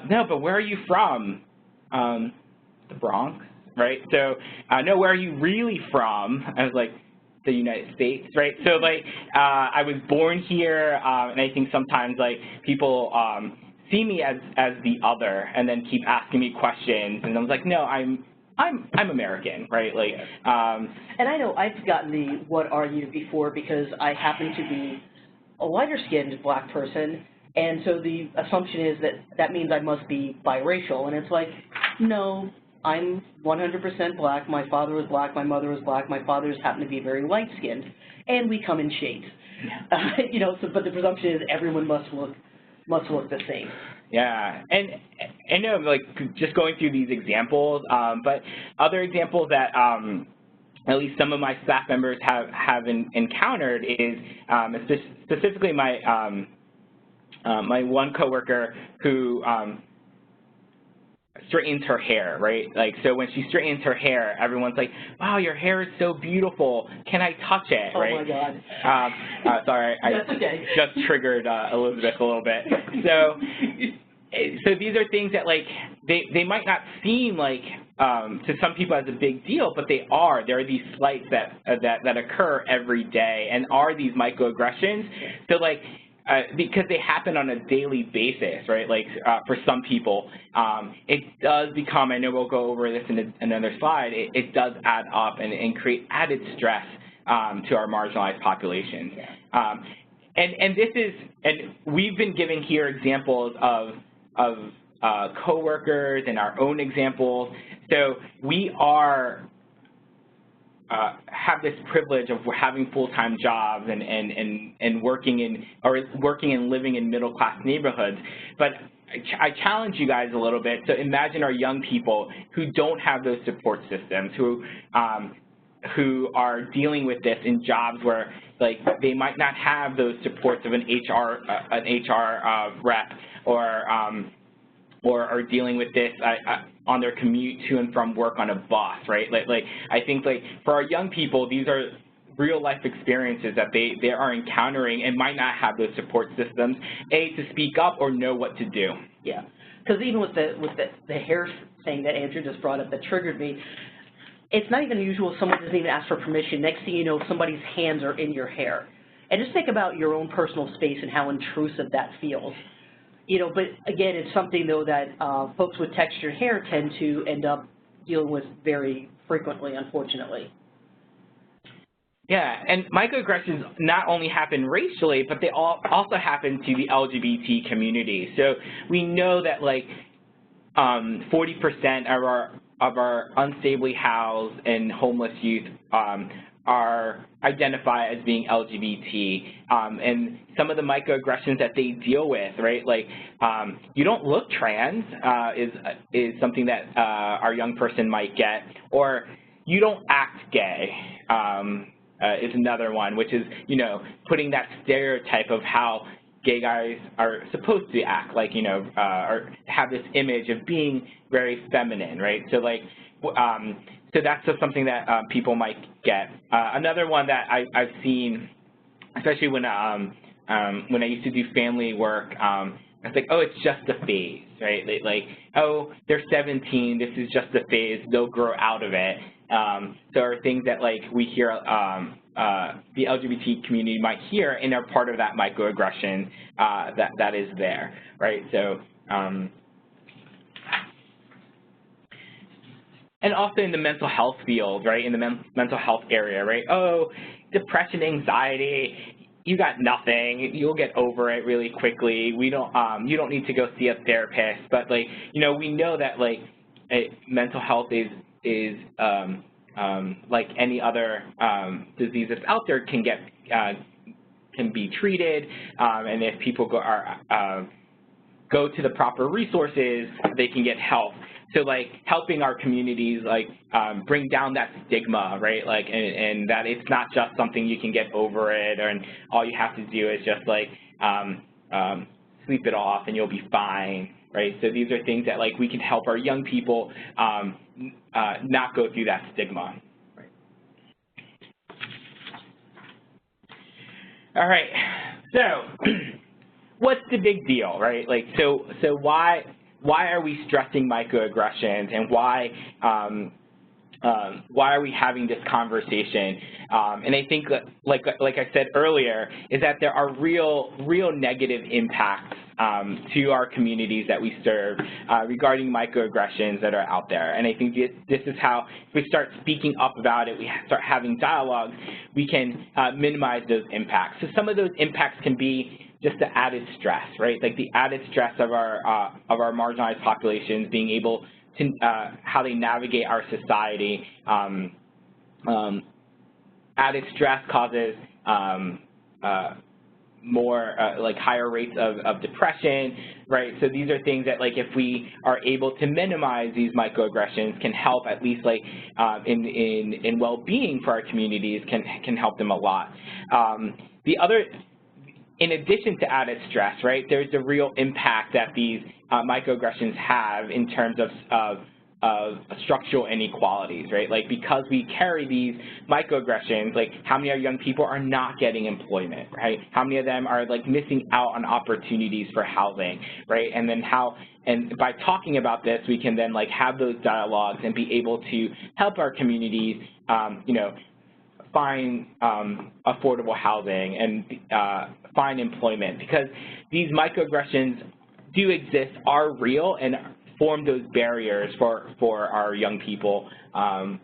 no, but where are you from? The Bronx, right? So, no, where are you really from? I was like, the United States, right? So, like, I was born here, and I think sometimes, like, people see me as the other and then keep asking me questions, and I was like, no, I'm American, right? Like, and I know I've gotten the "what are you" before because I happen to be a lighter-skinned Black person, and so the assumption is that means I must be biracial, and it's like, no, I'm 100% Black. My father was Black. My mother was Black. My father's happen to be very light-skinned, and we come in shades. You know, so but the presumption is everyone must look the same. Yeah, and I know, like, just going through these examples, but other examples that at least some of my staff members have encountered is specifically my my one coworker who straightens her hair, right? Like, so when she straightens her hair, everyone's like, wow, your hair is so beautiful. Can I touch it, right? Oh, my God. Sorry, That's okay. Just triggered Elizabeth a little bit. So these are things that, like, they might not seem like to some people as a big deal, but they are. There are these slights that occur every day and are these microaggressions. So, like, because they happen on a daily basis, right? Like, for some people, it does become, I know we'll go over this in another slide, it does add up and create added stress to our marginalized populations. And this is, and we've been giving here examples of coworkers and our own examples. So we are have this privilege of having full-time jobs and working and living in middle-class neighborhoods. But I challenge you guys a little bit to imagine our young people who don't have those support systems, who are dealing with this in jobs where, like, they might not have those supports of an HR rep, or are dealing with this on their commute to and from work on a bus, right? Like I think, like, for our young people, these are real life experiences that they are encountering and might not have those support systems, to speak up or know what to do. Yeah, because even with the hair thing that Andrew just brought up that triggered me, it's not even usual someone doesn't even ask for permission. Next thing you know, somebody's hands are in your hair. And just think about your own personal space and how intrusive that feels. You know, but again, it's something, though, that folks with textured hair tend to end up dealing with very frequently, unfortunately. Yeah, and microaggressions not only happen racially, but they also happen to the LGBT community. So we know that, like, 40% of our unstably housed and homeless youth are identified as being LGBT, and some of the microaggressions that they deal with, right? Like, you don't look trans is something that our young person might get, or you don't act gay is another one, which is, you know, putting that stereotype of how gay guys are supposed to act, like, you know, or have this image of being very feminine, right? So, like, so that's just something that people might get. Another one that I've seen, especially when I used to do family work, I was like, oh, it's just a phase, right? Like, oh, they're 17, this is just a phase, they'll grow out of it. There are things that, like, we hear the LGBT community might hear and are part of that microaggression that is there, right? So, and also in the mental health field, right, in the mental health area, right? Oh, depression, anxiety, you got nothing. You'll get over it really quickly. We don't, you don't need to go see a therapist. But, like, you know, we know that, like, mental health is like any other disease that's out there, can be treated, and if people go to the proper resources, they can get help. So, like, helping our communities, like, bring down that stigma, right? Like, and that it's not just something you can get over it, and all you have to do is just, like, sleep it off and you'll be fine, right? So these are things that, like, we can help our young people not go through that stigma. Right. All right. So what's the big deal, right? Like, so why are we stressing microaggressions, and why are we having this conversation? And I think that, like I said earlier, is that there are real negative impacts to our communities that we serve regarding microaggressions that are out there. And I think this is how, if we start speaking up about it, we start having dialogue, we can minimize those impacts. So some of those impacts can be just the added stress, right? Like the added stress of our marginalized populations being able to how they navigate our society. Added stress causes more like higher rates of depression, right? So these are things that, like, if we are able to minimize these microaggressions, can help at least, like, in well-being for our communities, can help them a lot. The other, in addition to added stress, right, there's a real impact that these microaggressions have in terms of structural inequalities, right? Like, because we carry these microaggressions, like, how many of our young people are not getting employment, right? How many of them are, like, missing out on opportunities for housing, right? And then and by talking about this, we can then, like, have those dialogues and be able to help our communities, you know, find affordable housing and find employment, because these microaggressions do exist, are real, and form those barriers for our young people that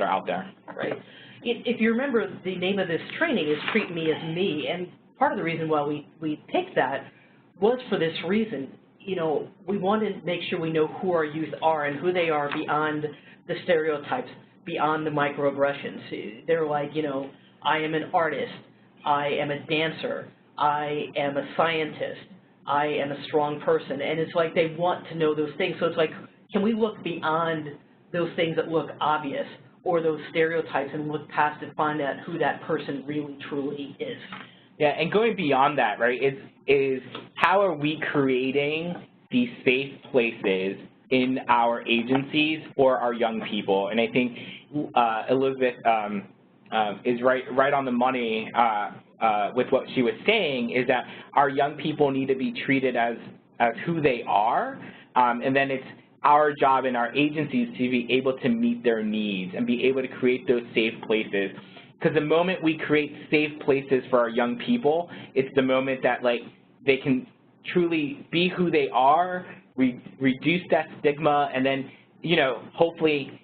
are out there. Right. If you remember, the name of this training is Treat Me as Me, and part of the reason why we picked that was for this reason. You know, we want to make sure we know who our youth are and who they are beyond the stereotypes, beyond the microaggressions. They're like, you know, I am an artist, I am a dancer, I am a scientist, I am a strong person, and it's like they want to know those things. So it's like, can we look beyond those things that look obvious, or those stereotypes, and look past and find out who that person really, truly is? Yeah, and going beyond that, right, is how are we creating these safe places in our agencies for our young people? And I think Elizabeth is right on the money with what she was saying, is that our young people need to be treated as who they are, and then it's our job in our agencies to be able to meet their needs and be able to create those safe places. Because the moment we create safe places for our young people, it's the moment that, like, they can truly be who they are, reduce that stigma, and then, you know, hopefully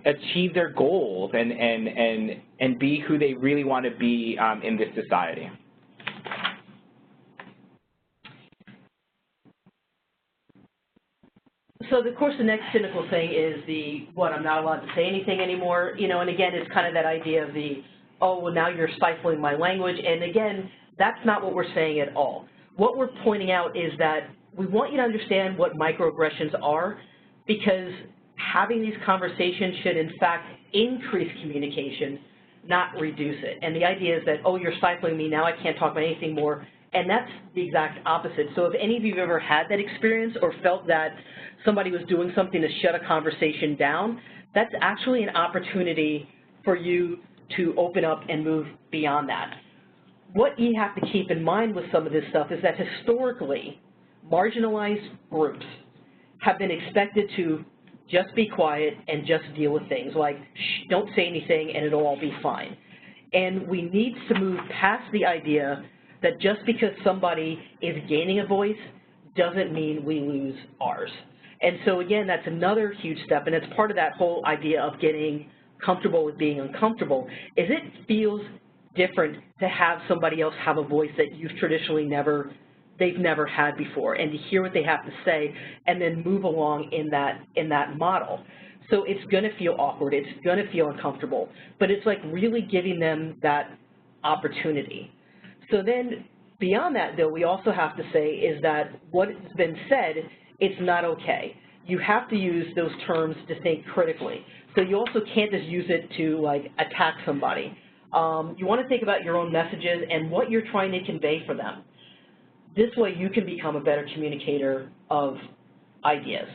achieve their goals and be who they really want to be in this society. So, of course, the next cynical thing is I'm not allowed to say anything anymore, you know, and again, it's kind of that idea of oh, well, now you're stifling my language, and again, that's not what we're saying at all. What we're pointing out is that we want you to understand what microaggressions are, because having these conversations should, in fact, increase communication, not reduce it. And the idea is that, oh, you're stifling me, now I can't talk about anything more, and that's the exact opposite. So if any of you have ever had that experience or felt that somebody was doing something to shut a conversation down, that's actually an opportunity for you to open up and move beyond that. What you have to keep in mind with some of this stuff is that historically, marginalized groups have been expected to just be quiet and just deal with things, like, shh, don't say anything and it'll all be fine. And we need to move past the idea that just because somebody is gaining a voice doesn't mean we lose ours. And so, again, that's another huge step, and it's part of that whole idea of getting comfortable with being uncomfortable, is it feels different to have somebody else have a voice that you've traditionally they've never had before, and to hear what they have to say and then move along in that model. So it's going to feel awkward, it's going to feel uncomfortable, but it's like really giving them that opportunity. So then beyond that, though, we also have to say is that what has been said, it's not okay. You have to use those terms to think critically. So you also can't just use it to, like, attack somebody. You want to think about your own messages and what you're trying to convey for them. This way you can become a better communicator of ideas.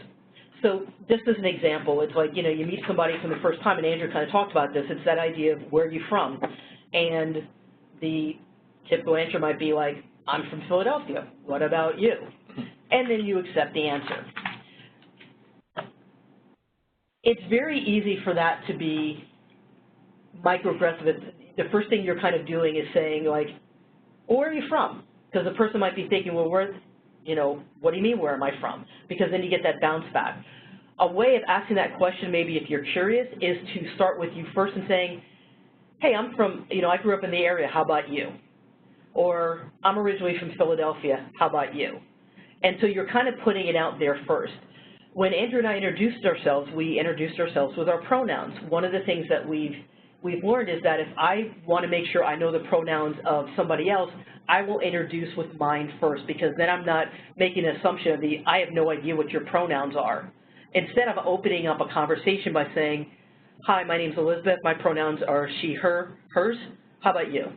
So just as an example, it's like, you know, you meet somebody for the first time, and Andrew kind of talked about this, it's that idea of where are you from? And the typical answer might be like, I'm from Philadelphia. What about you? And then you accept the answer. It's very easy for that to be microaggressive. The first thing you're kind of doing is saying, like, well, where are you from? Because the person might be thinking, well, where, you know, what do you mean, where am I from? Because then you get that bounce back. A way of asking that question, maybe if you're curious, is to start with you first and saying, hey, I'm from, you know, I grew up in the area, how about you? Or I'm originally from Philadelphia, how about you? And so you're kind of putting it out there first. When Andrew and I introduced ourselves, we introduced ourselves with our pronouns. One of the things that we've learned is that if I want to make sure I know the pronouns of somebody else, I will introduce with mine first, because then I'm not making an assumption of I have no idea what your pronouns are. Instead of opening up a conversation by saying, hi, my name's Elizabeth, my pronouns are she, her, hers, how about you?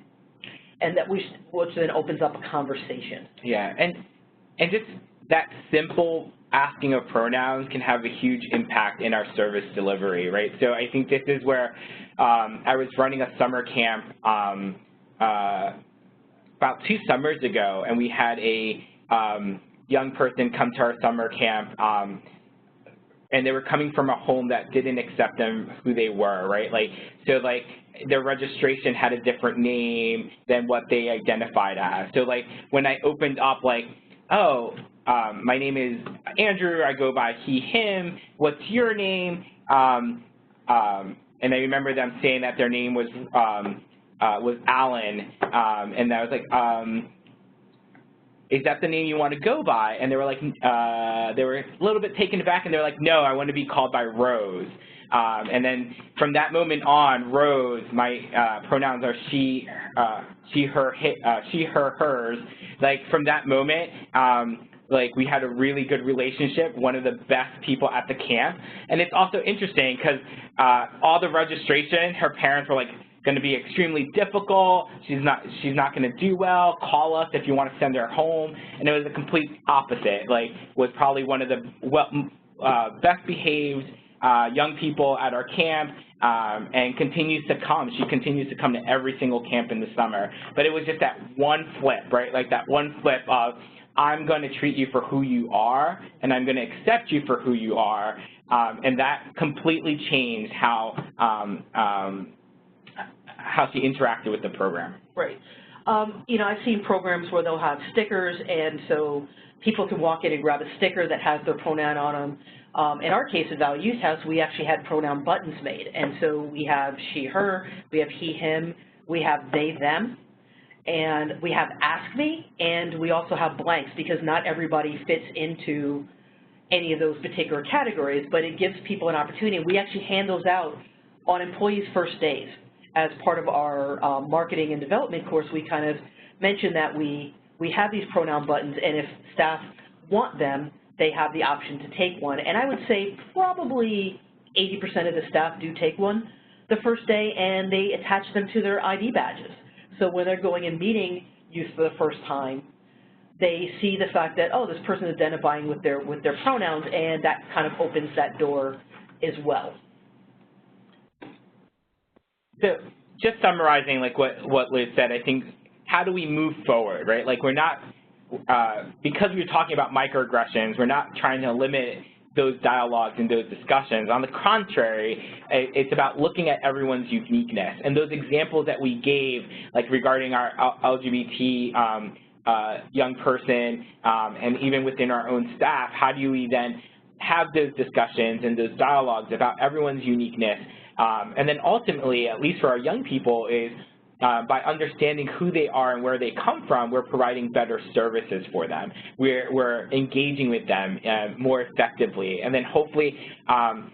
And that which then opens up a conversation. Yeah, and just that simple asking of pronouns can have a huge impact in our service delivery, right? So I think this is where I was running a summer camp about 2 summers ago, and we had a young person come to our summer camp, and they were coming from a home that didn't accept them who they were, right? So their registration had a different name than what they identified as. So when I opened up oh, my name is Andrew, I go by he, him, what's your name? And I remember them saying that their name was Alan, and I was like, is that the name you want to go by? And they were like, they were a little bit taken aback, and they were like, no, I want to be called by Rose. And then from that moment on, Rose, my pronouns are she, her, hers. From that moment, we had a really good relationship, one of the best people at the camp. And it's also interesting because all the registration, her parents were going to be extremely difficult. She's not going to do well. Call us if you want to send her home. And it was a complete opposite. Was probably one of the best behaved young people at our camp, and continues to come. She continues to come to every single camp in the summer. But it was just that one flip, right? That one flip of, I'm going to treat you for who you are, and I'm going to accept you for who you are. And that completely changed how she interacted with the program. Right. You know, I've seen programs where they'll have stickers, and so people can walk in and grab a sticker that has their pronoun on them. In our case at Valley Youth House, we actually had pronoun buttons made, and so we have she, her, we have he, him, we have they, them, and we have ask me, and we also have blanks, because not everybody fits into any of those particular categories, but it gives people an opportunity. We actually hand those out on employees' first days. As part of our marketing and development course, we kind of mentioned that we have these pronoun buttons, and if staff want them, they have the option to take one. And I would say probably 80% of the staff do take one the first day, and they attach them to their ID badges. So when they're going and meeting youth for the first time, they see the fact that, oh, this person is identifying with their pronouns, and that kind of opens that door as well. So just summarizing what Liz said, I think, how do we move forward, right? We're not, because we're talking about microaggressions, we're not trying to limit those dialogues and those discussions. On the contrary, it's about looking at everyone's uniqueness. And those examples that we gave, regarding our LGBT young person, and even within our own staff, how do we then have those discussions and those dialogues about everyone's uniqueness? And then ultimately, at least for our young people, is by understanding who they are and where they come from, we're providing better services for them. We're engaging with them more effectively. And then hopefully, I'm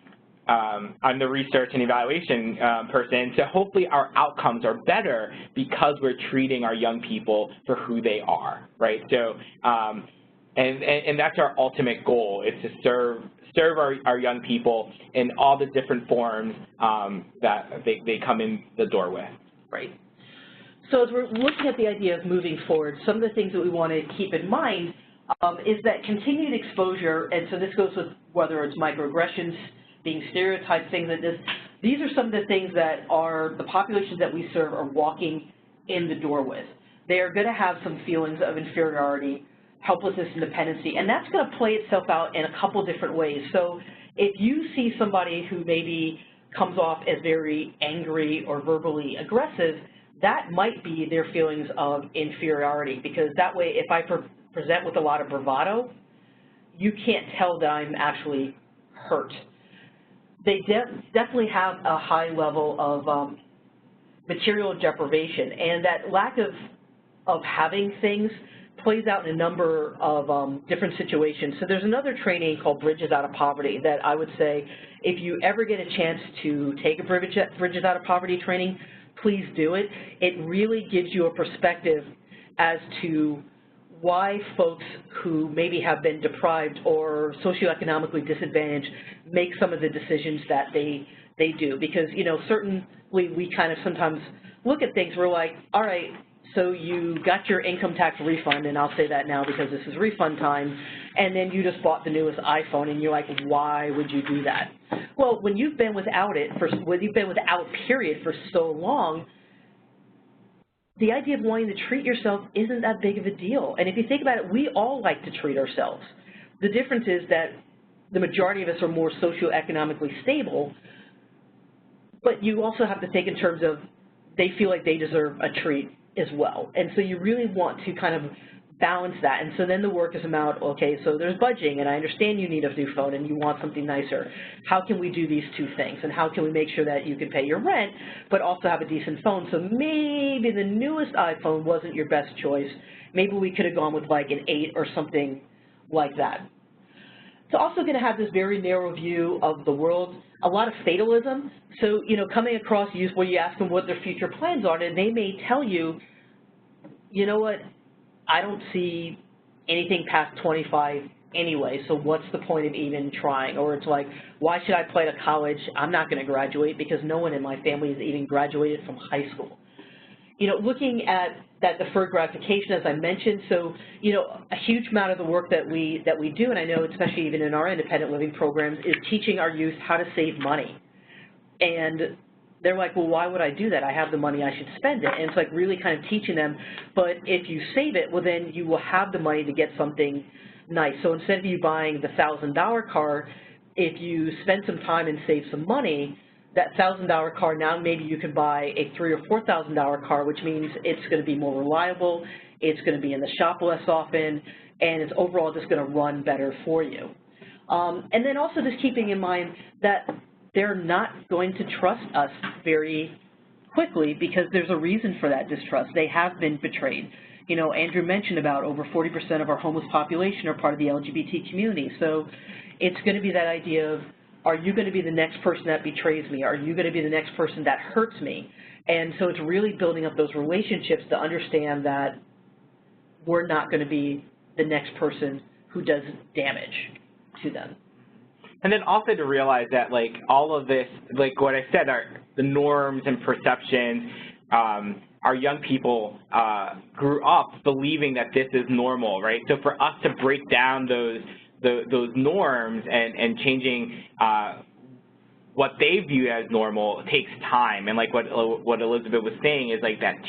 the research and evaluation person, so hopefully our outcomes are better because we're treating our young people for who they are, right? So, and that's our ultimate goal, is to serve our young people in all the different forms that they come in the door with. Right. So as we're looking at the idea of moving forward, some of the things that we want to keep in mind is that continued exposure, and so this goes with whether it's microaggressions, being stereotyped, things like this. These are some of the things that the populations that we serve are walking in the door with. they are going to have some feelings of inferiority, helplessness, and dependency, and that's going to play itself out in a couple different ways. So if you see somebody who maybe comes off as very angry or verbally aggressive, that might be their feelings of inferiority, because that way if I present with a lot of bravado, you can't tell that I'm actually hurt. They definitely have a high level of material deprivation, and that lack of having things plays out in a number of different situations. So there's another training called Bridges Out of Poverty that I would say if you ever get a chance to take a Bridges Out of Poverty training, please do it. It really gives you a perspective as to why folks who maybe have been deprived or socioeconomically disadvantaged make some of the decisions that they do. Because, you know, certainly we kind of sometimes look at things, we're like, all right, so you got your income tax refund, and I'll say that now because this is refund time, and then you just bought the newest iPhone, and you're like, why would you do that? Well, when you've been without it, when you've been without, period, for so long, the idea of wanting to treat yourself isn't that big of a deal. And if you think about it, we all like to treat ourselves. The difference is that the majority of us are more socioeconomically stable, but you also have to think in terms of they feel like they deserve a treat as well. And so you really want to kind of balance that. And so then the work is about, okay, so there's budgeting, and I understand you need a new phone and you want something nicer. How can we do these two things? And how can we make sure that you can pay your rent, but also have a decent phone? So maybe the newest iPhone wasn't your best choice. Maybe we could have gone with like an 8 or something like that. It's also going to have this very narrow view of the world, a lot of fatalism. So, you know, coming across youth where you ask them what their future plans are, and they may tell you, you know what, I don't see anything past 25 anyway, so what's the point of even trying? Or it's like, why should I apply to college? I'm not going to graduate because no one in my family has even graduated from high school. You know, looking at that deferred gratification, as I mentioned, so, you know, a huge amount of the work that we do, and I know especially even in our independent living programs, is teaching our youth how to save money. And they're like, well, why would I do that? I have the money, I should spend it. And it's like really kind of teaching them, but if you save it, well, then you will have the money to get something nice. So instead of you buying the $1,000 car, if you spend some time and save some money, that $1,000 car, now maybe you can buy a $3,000 or $4,000 car, which means it's going to be more reliable, it's going to be in the shop less often, and it's overall just going to run better for you. And then also just keeping in mind that they're not going to trust us very quickly because there's a reason for that distrust. They have been betrayed. You know, Andrew mentioned about over 40% of our homeless population are part of the LGBT community. So it's going to be that idea of, are you going to be the next person that betrays me? Are you going to be the next person that hurts me? And so it's really building up those relationships to understand that we're not going to be the next person who does damage to them. And then also to realize that, like, all of this, like what I said, are the norms and perceptions. Our young people grew up believing that this is normal, right? So for us to break down those norms and changing what they view as normal takes time. And like what Elizabeth was saying is like that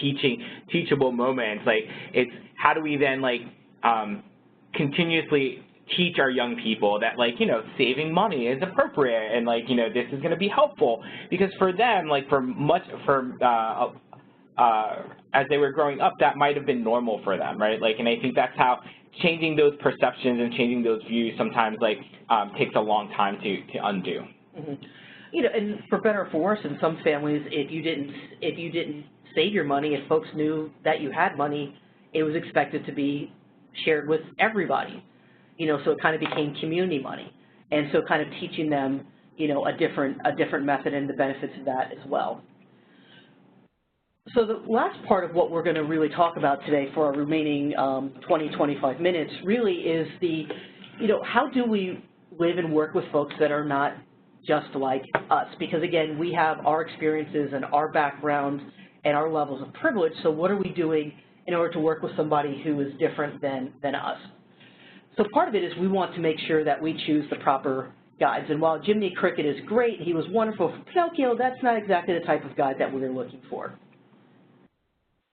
teachable moments. Like, it's how do we then like continuously teach our young people that, like, you know, saving money is appropriate and, like, you know, this is going to be helpful, because for them, like, as they were growing up, that might have been normal for them, right? Like, and I think that's how changing those perceptions and changing those views sometimes, like, takes a long time to undo. Mm-hmm. You know, and for better or for worse, in some families, if you didn't save your money, if folks knew that you had money, it was expected to be shared with everybody. You know, so it kind of became community money, and so kind of teaching them, you know, a different method and the benefits of that as well. So the last part of what we're going to really talk about today for our remaining 25 minutes really is the, you know, how do we live and work with folks that are not just like us? Because again, we have our experiences and our background and our levels of privilege. So what are we doing in order to work with somebody who is different than us? So part of it is we want to make sure that we choose the proper guides. And while Jiminy Cricket is great, he was wonderful for Pinocchio, that's not exactly the type of guide that we're looking for.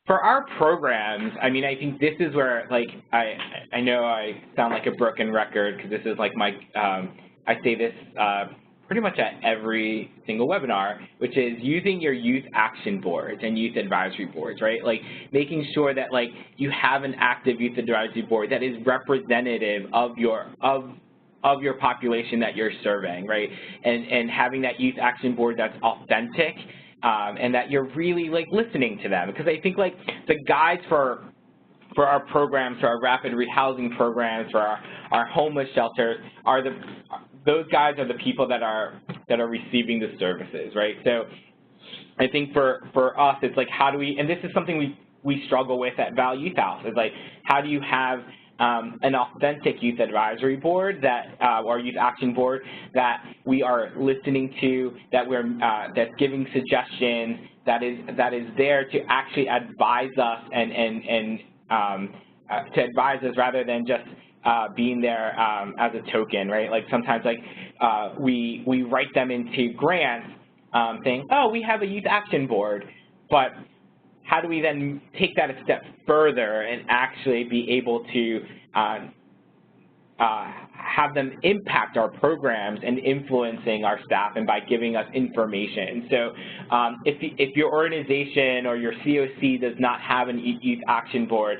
For our programs, I mean, I think this is where, like, I know I sound like a broken record because this is like my, I say this pretty much at every single webinar, which is using your youth action boards and youth advisory boards, right? Like making sure that like you have an active youth advisory board that is representative of your population that you're serving, right? And having that youth action board that's authentic and that you're really like listening to them. Because I think like the guides for our programs, for our rapid rehousing programs, for our homeless shelters those guys are the people that are receiving the services, right? So I think for us, it's like how do we, and this is something we struggle with at Val Youth House, is like how do you have an authentic youth advisory board or youth action board that we are listening to, that's giving suggestions, that is there to actually advise us and to advise us rather than just being there as a token, right? Like sometimes like we write them into grants saying, oh, we have a youth action board, but how do we then take that a step further and actually be able to have them impact our programs and influencing our staff and by giving us information? So if your organization or your COC does not have an youth action board,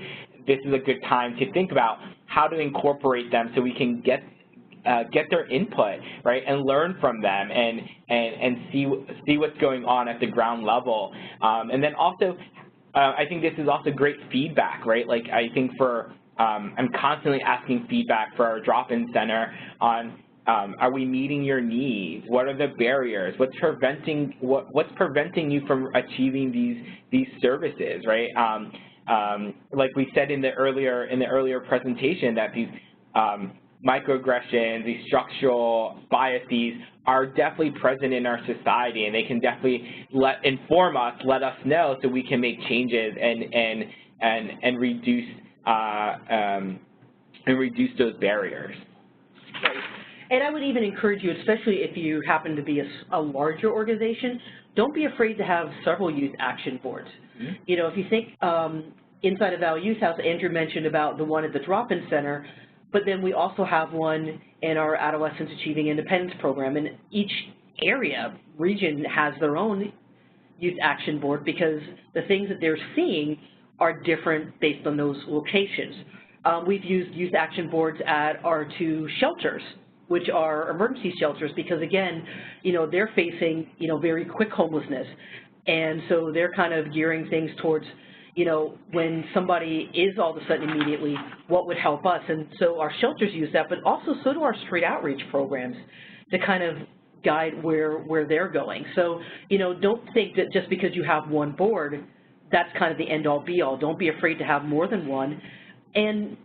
this is a good time to think about how to incorporate them so we can get their input, right, and learn from them and see what's going on at the ground level. And then also, I think this is also great feedback, right? Like I think I'm constantly asking feedback for our drop-in center on are we meeting your needs? What are the barriers? What's preventing you from achieving these services, right? Like we said in the earlier presentation, that these microaggressions, these structural biases are definitely present in our society, and they can definitely inform us, let us know, so we can make changes and reduce those barriers. Right. And I would even encourage you, especially if you happen to be a larger organization, don't be afraid to have several youth action boards. Mm-hmm. You know, if you think inside of our youth house, Andrew mentioned about the one at the drop-in center, but then we also have one in our Adolescents Achieving Independence program, and each region has their own youth action board because the things that they're seeing are different based on those locations. We've used youth action boards at our 2 shelters, which are emergency shelters, because again, you know, they're facing, you know, very quick homelessness. And so they're kind of gearing things towards, you know, when somebody is all of a sudden immediately, what would help us? And so our shelters use that, but also so do our street outreach programs to kind of guide where they're going. So, you know, don't think that just because you have one board, that's kind of the end-all be-all. Don't be afraid to have more than one. And,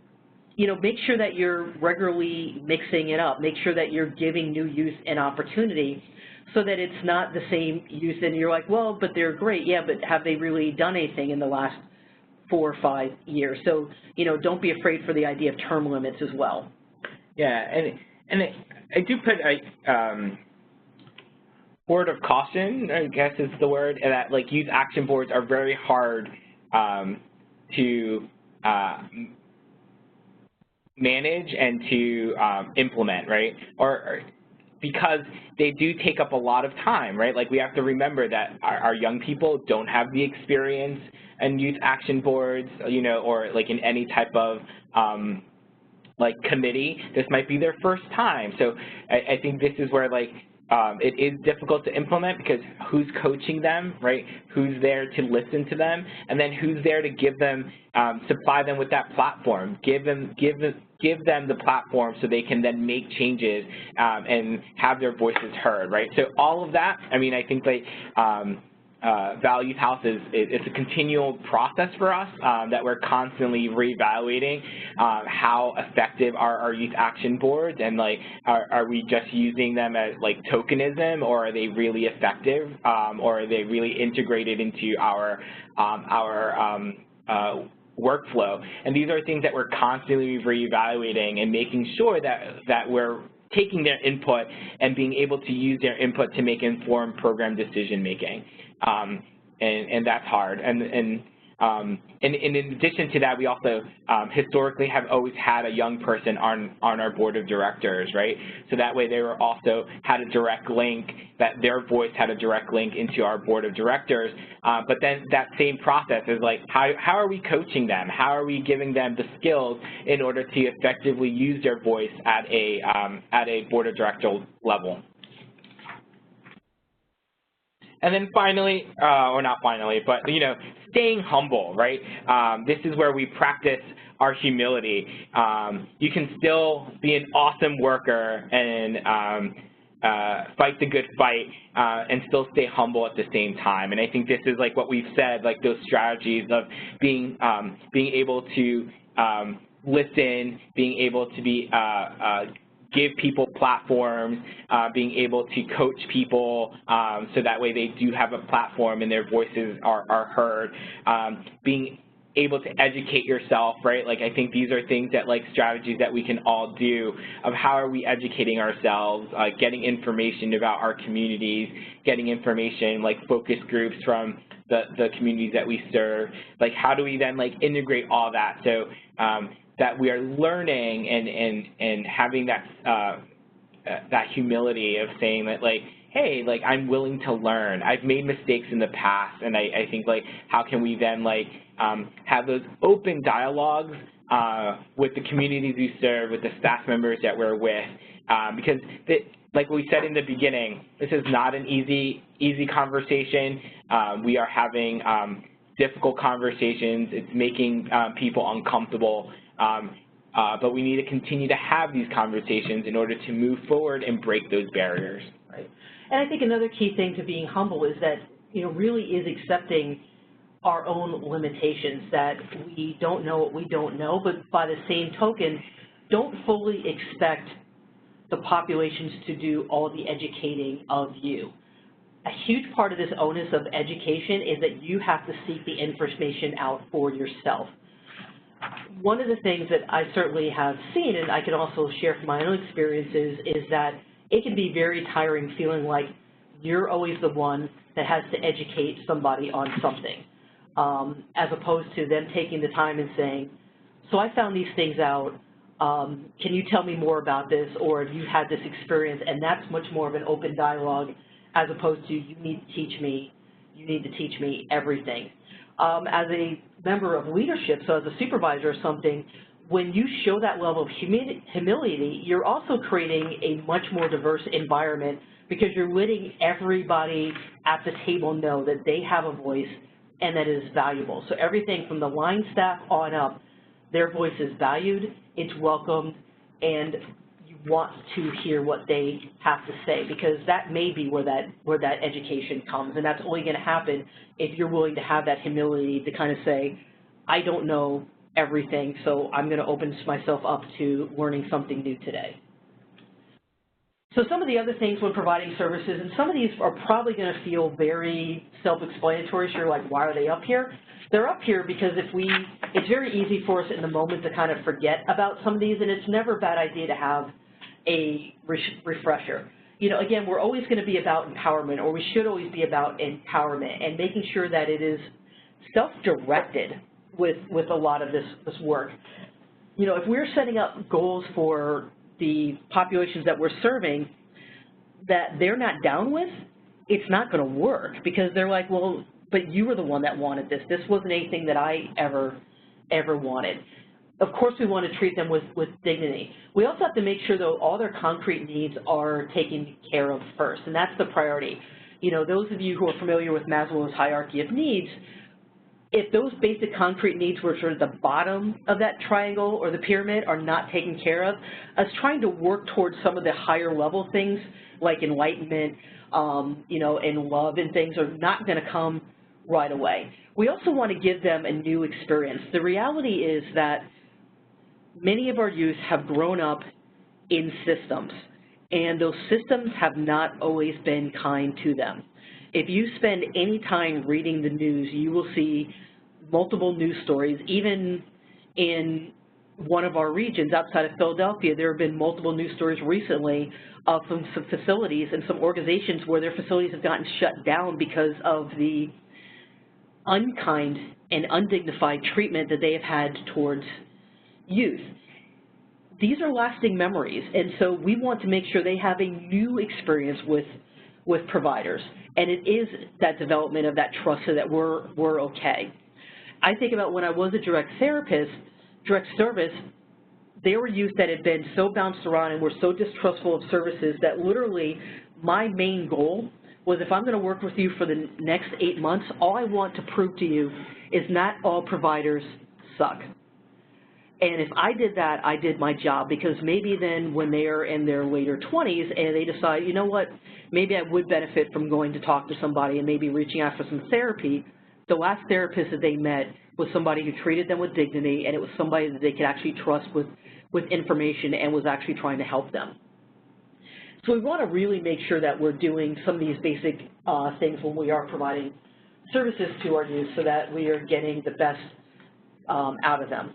you know, make sure that you're regularly mixing it up. Make sure that you're giving new youth an opportunity so that it's not the same youth and you're like, well, but they're great. Yeah, but have they really done anything in the last 4 or 5 years? So, you know, don't be afraid for the idea of term limits as well. Yeah, and I do put a word of caution, I guess is the word, and that like youth action boards are very hard to manage and to implement, right? Or because they do take up a lot of time, right? Like we have to remember that our young people don't have the experience in youth action boards, you know, or like in any type of like committee. This might be their first time. So I think this is where like it is difficult to implement because who's coaching them, right? Who's there to listen to them, and then who's there to give them, supply them with that platform, give them the platform so they can then make changes and have their voices heard, right? So all of that, I mean, I think like Val Youth House it's a continual process for us that we're constantly reevaluating how effective are our youth action boards, and like are we just using them as like tokenism, or are they really effective, or are they really integrated into our workflow? And these are things that we're constantly reevaluating and making sure that we're taking their input and being able to use their input to make informed program decision making. And that's hard. And and in addition to that, we also historically have always had a young person on our board of directors, right? So that way they were also had a direct link, that their voice had a direct link into our board of directors. But then that same process is like, how are we coaching them? How are we giving them the skills in order to effectively use their voice at a board of director level? And then finally, or not finally, but staying humble, right? This is where we practice our humility. You can still be an awesome worker and fight the good fight and still stay humble at the same time. And I think this is like what we've said, like those strategies of being able to listen, being able to be give people platforms, being able to coach people so that way they do have a platform and their voices are heard, being able to educate yourself, right? Like I think these are things that like strategies that we can all do of how are we educating ourselves, getting information about our communities, getting information like focus groups from the communities that we serve. Like how do we then like integrate all that so that we are learning and having that humility of saying that like, hey, like I'm willing to learn. I've made mistakes in the past, and I think like how can we then like have those open dialogues with the communities we serve, with the staff members that we're with, because like we said in the beginning, this is not an easy conversation. We are having difficult conversations. It's making people uncomfortable. But we need to continue to have these conversations in order to move forward and break those barriers. Right. And I think another key thing to being humble is that, really is accepting our own limitations, that we don't know what we don't know, but by the same token, don't fully expect the populations to do all the educating of you. A huge part of this onus of education is that you have to seek the information out for yourself. One of the things that I certainly have seen, and I can also share from my own experiences, is that it can be very tiring feeling like you're always the one that has to educate somebody on something, as opposed to them taking the time and saying, so I found these things out, can you tell me more about this, or have you had this experience? And that's much more of an open dialogue as opposed to you need to teach me everything. As a member of leadership, so as a supervisor or something, when you show that level of humility, you're also creating a much more diverse environment because you're letting everybody at the table know that they have a voice and that it is valuable. So everything from the line staff on up, their voice is valued, it's welcomed, and you want to hear what they have to say, because that may be where that education comes, and that's only going to happen if you're willing to have that humility to kind of say, I don't know everything, so I'm going to open myself up to learning something new today. So some of the other things when providing services, and some of these are probably going to feel very self-explanatory, so you're like, why are they up here? They're up here because it's very easy for us in the moment to kind of forget about some of these, and it's never a bad idea to have a refresher. Again, we're always going to be about empowerment, or we should always be about empowerment, and making sure that it is self-directed with a lot of this work. If we're setting up goals for the populations that we're serving that they're not down with, it's not going to work, because they're like, well, but you were the one that wanted this. This wasn't anything that I ever wanted. Of course, we want to treat them with dignity. We also have to make sure, though, all their concrete needs are taken care of first, and that's the priority. Those of you who are familiar with Maslow's hierarchy of needs, if those basic concrete needs were sort of the bottom of that triangle or the pyramid are not taken care of, us trying to work towards some of the higher level things like enlightenment, and love and things are not going to come right away. We also want to give them a new experience. The reality is that many of our youth have grown up in systems, and those systems have not always been kind to them. If you spend any time reading the news, you will see multiple news stories. Even in one of our regions outside of Philadelphia, there have been multiple news stories recently of some facilities and some organizations where their facilities have gotten shut down because of the unkind and undignified treatment that they have had towards youth. These are lasting memories, and so we want to make sure they have a new experience with providers, and it is that development of that trust so that we're okay. I think about when I was a direct therapist, direct service, there were youth that had been so bounced around and were so distrustful of services that literally my main goal was, if I'm going to work with you for the next 8 months, all I want to prove to you is not all providers suck. And if I did that, I did my job, because maybe then when they're in their later 20s and they decide, you know what, maybe I would benefit from going to talk to somebody and maybe reaching out for some therapy, the last therapist that they met was somebody who treated them with dignity, and it was somebody that they could actually trust with information and was actually trying to help them. So we want to really make sure that we're doing some of these basic things when we are providing services to our youth so that we are getting the best out of them.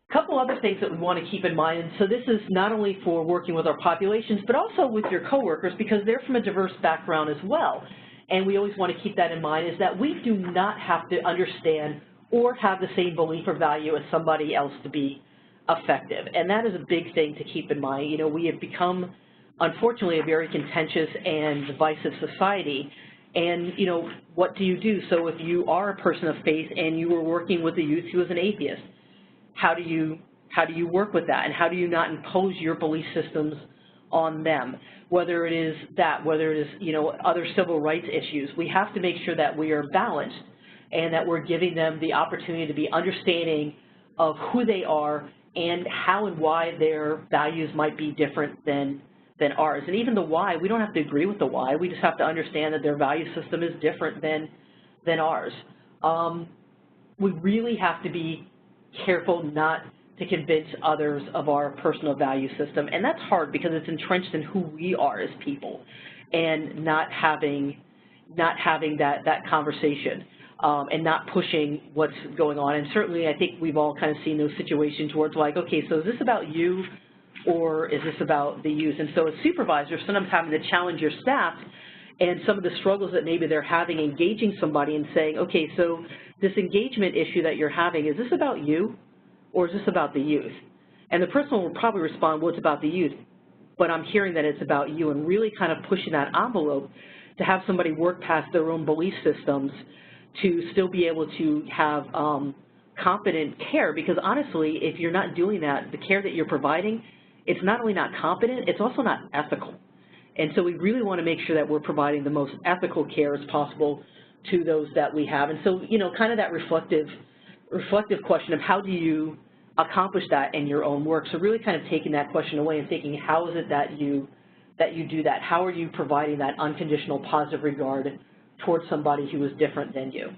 A couple other things that we want to keep in mind, and so this is not only for working with our populations, but also with your coworkers, because they're from a diverse background as well. And we always want to keep that in mind, is that we do not have to understand or have the same belief or value as somebody else to be effective. And that is a big thing to keep in mind. You know, we have become, unfortunately, a very contentious and divisive society. And, you know, what do you do? So if you are a person of faith and you were working with a youth who is an atheist, how do you work with that, and how do you not impose your belief systems on them? Whether it is that, whether it is, you know, other civil rights issues, we have to make sure that we are balanced and that we're giving them the opportunity to be understanding of who they are and how and why their values might be different than ours. And even the why, we don't have to agree with the why. We just have to understand that their value system is different than ours. We really have to be careful not to convince others of our personal value system, and that's hard because it's entrenched in who we are as people, and not having that conversation and not pushing what's going on. And certainly I think we've all kind of seen those situations where it's like, okay, so is this about you or is this about the youth? And so as supervisors, sometimes having to challenge your staff and some of the struggles that maybe they're having, engaging somebody and saying, okay, so this engagement issue that you're having, is this about you or is this about the youth? And the person will probably respond, well, it's about the youth, but I'm hearing that it's about you, and really kind of pushing that envelope to have somebody work past their own belief systems to still be able to have competent care, because honestly, if you're not doing that, the care that you're providing, it's not only not competent, it's also not ethical. And so we really want to make sure that we're providing the most ethical care as possible to those that we have. And so, you know, kind of that reflective question of how do you accomplish that in your own work. So really kind of taking that question away and thinking, how is it that you do that? How are you providing that unconditional positive regard towards somebody who is different than you?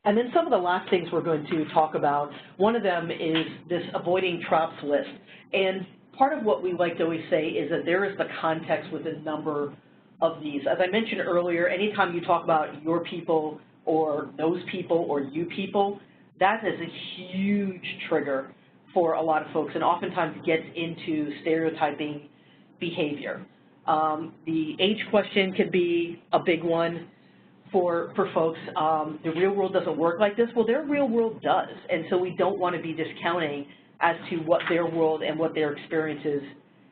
And then some of the last things we're going to talk about, one of them is this avoiding traps list. And part of what we like to always say is that there is the context with a number of these. As I mentioned earlier, anytime you talk about your people or those people or you people, that is a huge trigger for a lot of folks, and oftentimes gets into stereotyping behavior. The age question could be a big one for folks. The real world doesn't work like this. Well, their real world does, and so we don't want to be discounting as to what their world and what their experiences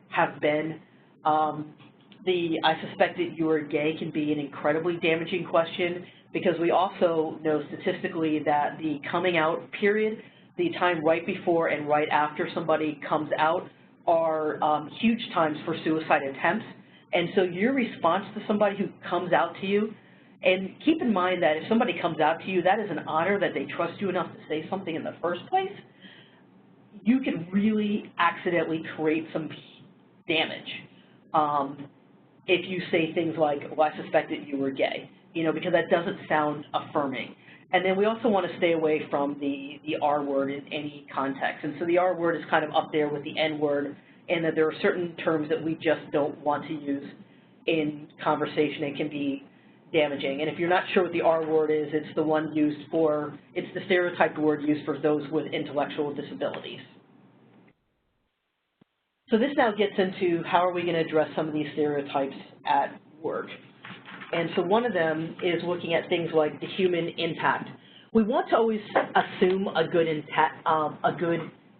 have been. I suspect that you are gay can be an incredibly damaging question, because we also know statistically that the coming out period, the time right before and right after somebody comes out, are huge times for suicide attempts. And so your response to somebody who comes out to you, and keep in mind that if somebody comes out to you, that is an honor that they trust you enough to say something in the first place. You can really accidentally create some damage if you say things like, well, I suspected you were gay, you know, because that doesn't sound affirming. And then we also want to stay away from the R word in any context. And so the R word is kind of up there with the N word, and that there are certain terms that we just don't want to use in conversation. It can be damaging. And if you're not sure what the R word is, it's the one used for, it's the stereotyped word used for those with intellectual disabilities. So this now gets into how are we going to address some of these stereotypes at work. And so one of them is looking at things like the human impact. We want to always assume a good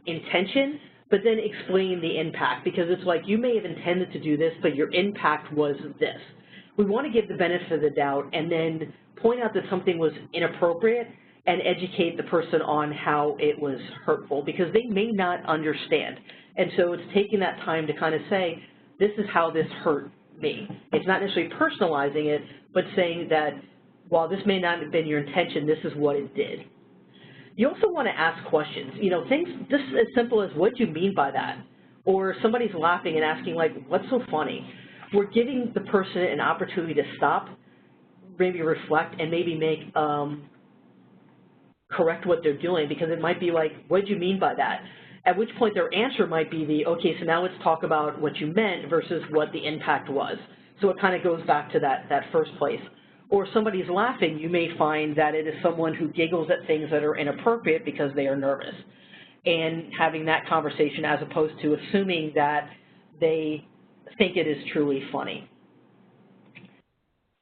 intention, but then explain the impact, because it's like you may have intended to do this, but your impact was this. We want to give the benefit of the doubt and then point out that something was inappropriate and educate the person on how it was hurtful, because they may not understand. And so it's taking that time to kind of say, this is how this hurt me. It's not necessarily personalizing it, but saying that while this may not have been your intention, this is what it did. You also want to ask questions. You know, things just as simple as, what do you mean by that? Or somebody's laughing and asking, like, what's so funny? We're giving the person an opportunity to stop, maybe reflect, and maybe make, correct what they're doing, because it might be like, what do you mean by that? At which point their answer might be the, okay, so now let's talk about what you meant versus what the impact was. So it kind of goes back to that first place. Or somebody's laughing, you may find that it is someone who giggles at things that are inappropriate because they are nervous. And having that conversation as opposed to assuming that they think it is truly funny.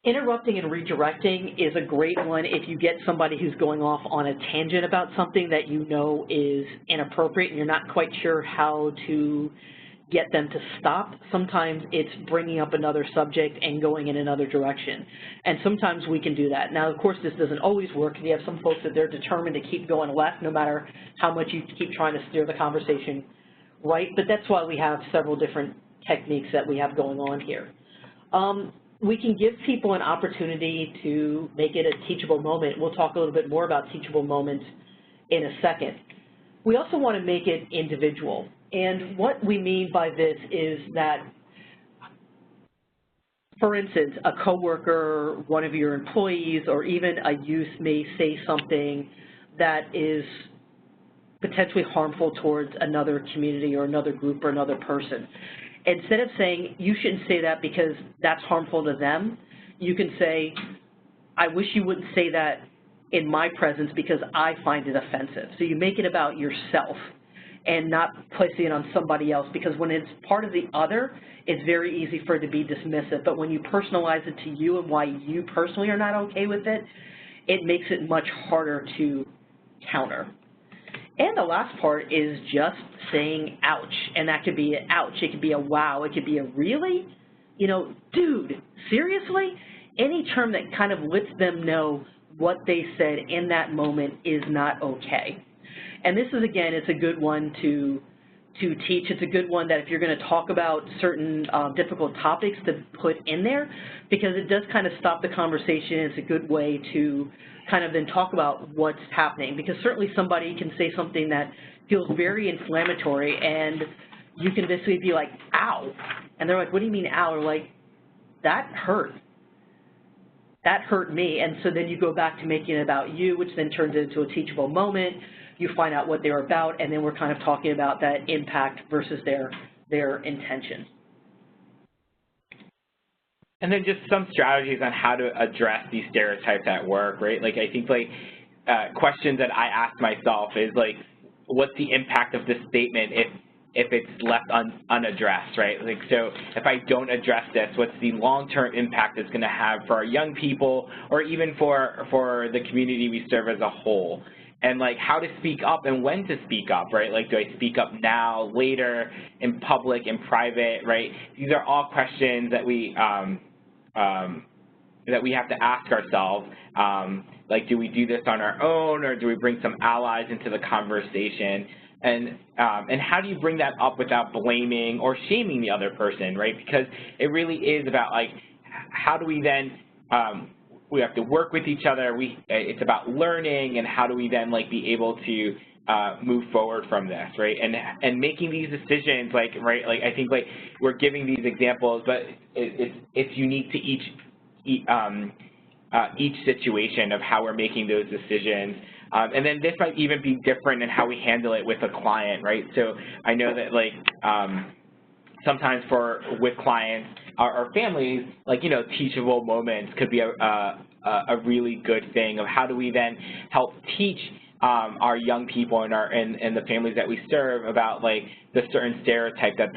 Interrupting and redirecting is a great one if you get somebody who's going off on a tangent about something that you know is inappropriate and you're not quite sure how to get them to stop. Sometimes it's bringing up another subject and going in another direction. And sometimes we can do that. Now, of course, this doesn't always work. You have some folks that they're determined to keep going left no matter how much you keep trying to steer the conversation right. But that's why we have several different techniques that we have going on here. We can give people an opportunity to make it a teachable moment. We'll talk a little bit more about teachable moments in a second. We also want to make it individual. And what we mean by this is that, for instance, a coworker, one of your employees, or even a youth may say something that is potentially harmful towards another community or another group or another person. Instead of saying, you shouldn't say that because that's harmful to them, you can say, I wish you wouldn't say that in my presence because I find it offensive. So you make it about yourself and not placing it on somebody else, because when it's part of the other, it's very easy for it to be dismissive. But when you personalize it to you and why you personally are not okay with it, it makes it much harder to counter. And the last part is just saying ouch, and that could be an ouch, it could be a wow, it could be a really, you know, dude, seriously? Any term that kind of lets them know what they said in that moment is not okay. And this is, again, it's a good one to teach. It's a good one that if you're going to talk about certain difficult topics to put in there, because it does kind of stop the conversation. It's a good way to kind of then talk about what's happening, because certainly somebody can say something that feels very inflammatory and you can basically be like, ow. And they're like, what do you mean ow? Or like, that hurt. That hurt me. And so then you go back to making it about you, which then turns into a teachable moment. You find out what they're about, and then we're kind of talking about that impact versus their intention. And then just some strategies on how to address these stereotypes at work, right? Like, I think, like, questions that I ask myself is, like, what's the impact of this statement if it's left unaddressed, right? Like, so if I don't address this, what's the long-term impact it's going to have for our young people or even for the community we serve as a whole? And, like, how to speak up and when to speak up, right? Like, do I speak up now, later, in public, in private, right? These are all questions that we have to ask ourselves. Like, do we do this on our own, or do we bring some allies into the conversation? And how do you bring that up without blaming or shaming the other person, right? Because it really is about, like, how do we then we have to work with each other. It's about learning, and how do we then, like, be able to move forward from this, right? And making these decisions, like, right, like, I think, like, we're giving these examples, but it's unique to each situation of how we're making those decisions. And then this might even be different in how we handle it with a client, right? So I know that, like, sometimes with clients or families, like, you know, teachable moments could be a really good thing of how do we then help teach our young people and the families that we serve about like the certain stereotype that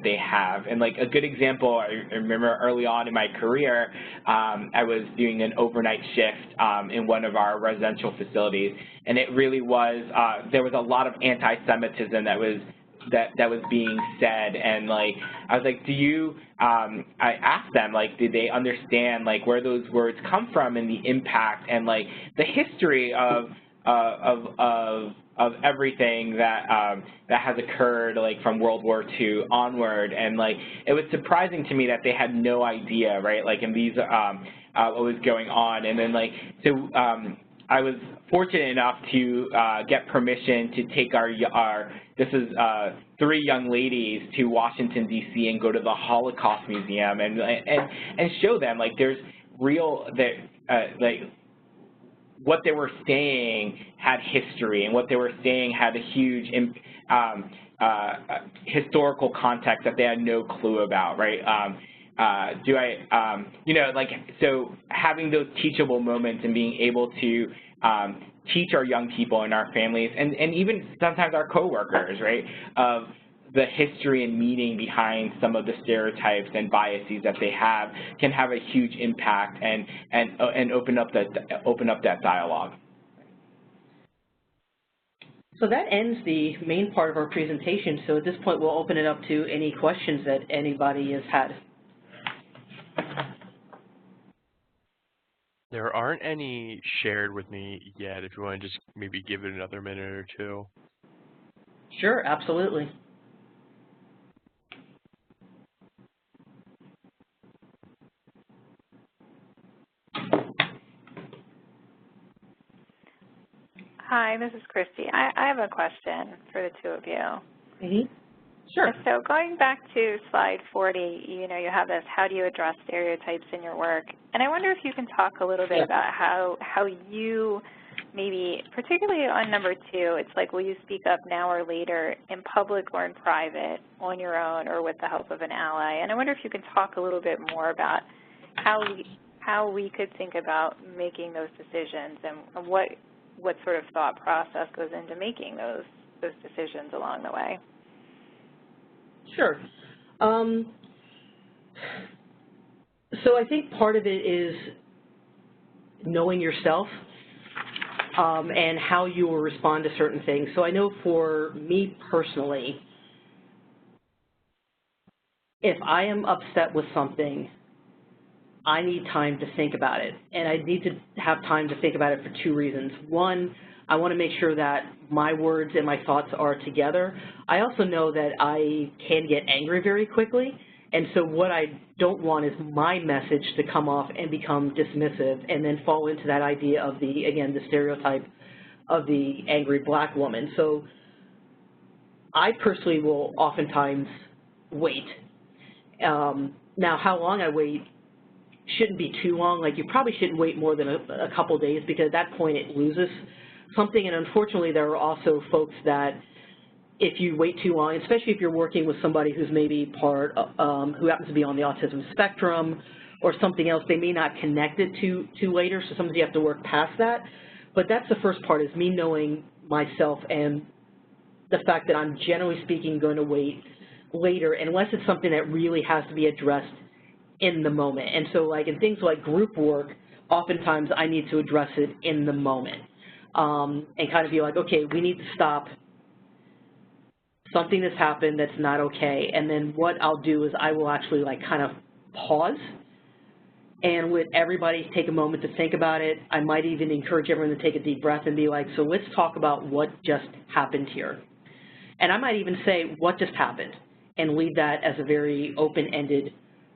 they have. And like a good example, I remember early on in my career, I was doing an overnight shift in one of our residential facilities, and it really was there was a lot of anti-Semitism that was being said, and like I was like, do you? I asked them like, did they understand like where those words come from and the impact and like the history of everything that has occurred like from World War II onward, and like it was surprising to me that they had no idea, right? Like, and these what was going on, and then like so. I was fortunate enough to get permission to take our this is 3 young ladies to Washington D.C. and go to the Holocaust Museum and show them like there's real like what they were saying had history, and what they were saying had a huge historical context that they had no clue about, right? You know, like, so having those teachable moments and being able to teach our young people and our families, and even sometimes our coworkers, right, of the history and meaning behind some of the stereotypes and biases that they have can have a huge impact and open up that dialogue. So that ends the main part of our presentation. So at this point, we'll open it up to any questions that anybody has had. There aren't any shared with me yet. If you want to just maybe give it another minute or two. Sure, absolutely. Hi, this is Christy. I have a question for the two of you. Mm-hmm. Sure. So going back to slide 40, you know, you have this, how do you address stereotypes in your work? And I wonder if you can talk a little bit about how you maybe, particularly on number 2, it's like, will you speak up now or later in public or in private, on your own or with the help of an ally? And I wonder if you can talk a little bit more about how we could think about making those decisions and what sort of thought process goes into making those decisions along the way. Sure. So I think part of it is knowing yourself and how you will respond to certain things. So I know for me personally, if I am upset with something, I need time to think about it. And I need to have time to think about it for 2 reasons. One, I want to make sure that my words and my thoughts are together. I also know that I can get angry very quickly, and so what I don't want is my message to come off and become dismissive and then fall into that idea of the stereotype of the angry black woman. So I personally will oftentimes wait. Now, how long I wait shouldn't be too long. Like, you probably shouldn't wait more than a couple days, because at that point it loses something. And unfortunately, there are also folks that if you wait too long, especially if you're working with somebody who's maybe who happens to be on the autism spectrum or something else, they may not connect it to later, so sometimes you have to work past that. But that's the first part, is me knowing myself and the fact that I'm generally speaking going to wait later, unless it's something that really has to be addressed in the moment. And so, like, in things like group work, oftentimes I need to address it in the moment and kind of be like, okay, we need to stop something that's happened that's not okay. And then what I'll do is I will actually, like, kind of pause and let everybody take a moment to think about it. I might even encourage everyone to take a deep breath and be like, so let's talk about what just happened here. And I might even say, what just happened? And leave that as a very open-ended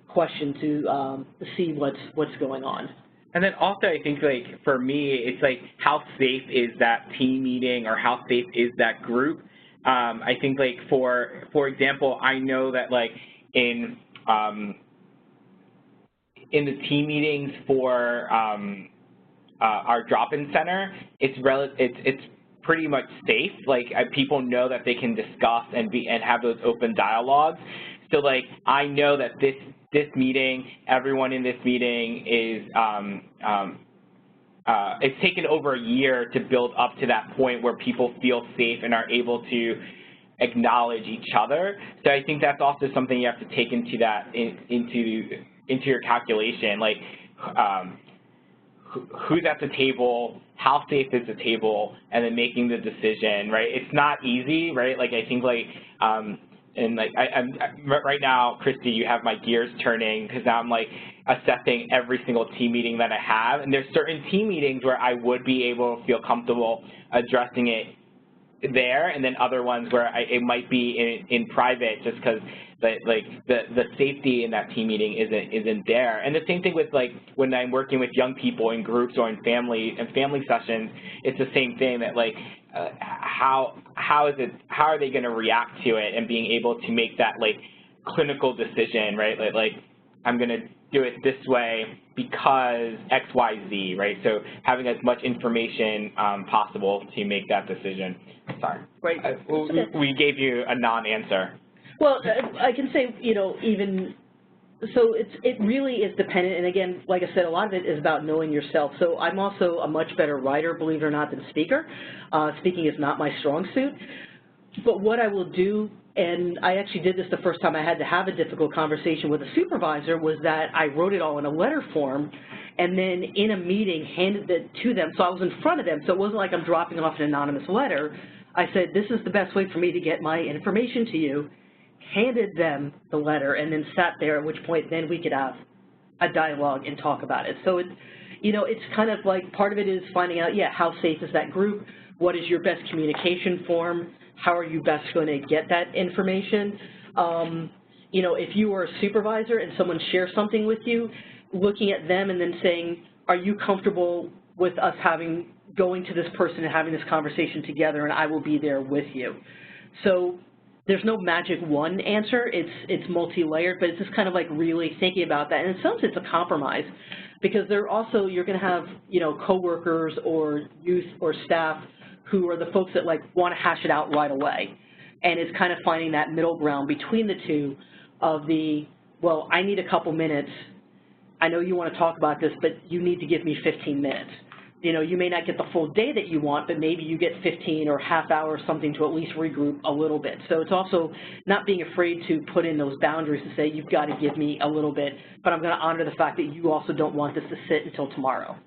question to see what's going on. And then also, I think, like, for me, it's like, how safe is that team meeting, or how safe is that group? I think, like, for example, I know that, like, in the team meetings for our drop-in center, it's pretty much safe. Like, people know that they can discuss and have those open dialogues. So, like, I know that this meeting, everyone in this meeting is it's taken over a year to build up to that point where people feel safe and are able to acknowledge each other. So I think that's also something you have to take into that into your calculation, like who's at the table, how safe is the table, and then making the decision, right? It's not easy, right? Like I think like and like I'm right now, Christy, you have my gears turning because now I'm like assessing every single team meeting that I have, and there's certain team meetings where I would be able to feel comfortable addressing it there, and then other ones where it might be in private just because the safety in that team meeting isn't there. And the same thing with like when I'm working with young people in groups or in family sessions, it's the same thing that like how are they going to react to it and being able to make that like clinical decision, right? Like I'm going to do it this way because X, Y, Z, right? So having as much information possible to make that decision. Sorry. Right. We gave you a non-answer. Well, I can say, you know, even, so it really is dependent, and again, like I said, a lot of it is about knowing yourself. So I'm also a much better writer, believe it or not, than speaker. Speaking is not my strong suit. But what I will do, and I actually did this the first time I had to have a difficult conversation with a supervisor, was that I wrote it all in a letter form and then in a meeting handed it to them. So I was in front of them, so it wasn't like I'm dropping off an anonymous letter. I said, this is the best way for me to get my information to you, handed them the letter, and then sat there, at which point then we could have a dialogue and talk about it. So it's, you know, it's kind of like part of it is finding out, yeah, how safe is that group? What is your best communication form? How are you best going to get that information? You know, if you are a supervisor and someone shares something with you, looking at them and then saying, are you comfortable with us going to this person and having this conversation together, and I will be there with you? So there's no magic one answer. It's multi-layered, but it's just kind of like really thinking about that. And in some sense, it's a compromise because you're going to have, you know, coworkers or youth or staff who are the folks that like want to hash it out right away. And it's kind of finding that middle ground between the two of the, well, I need a couple minutes. I know you want to talk about this, but you need to give me 15 minutes. You know, you may not get the full day that you want, but maybe you get 15 or half hour or something to at least regroup a little bit. So it's also not being afraid to put in those boundaries to say, you've got to give me a little bit, but I'm going to honor the fact that you also don't want this to sit until tomorrow.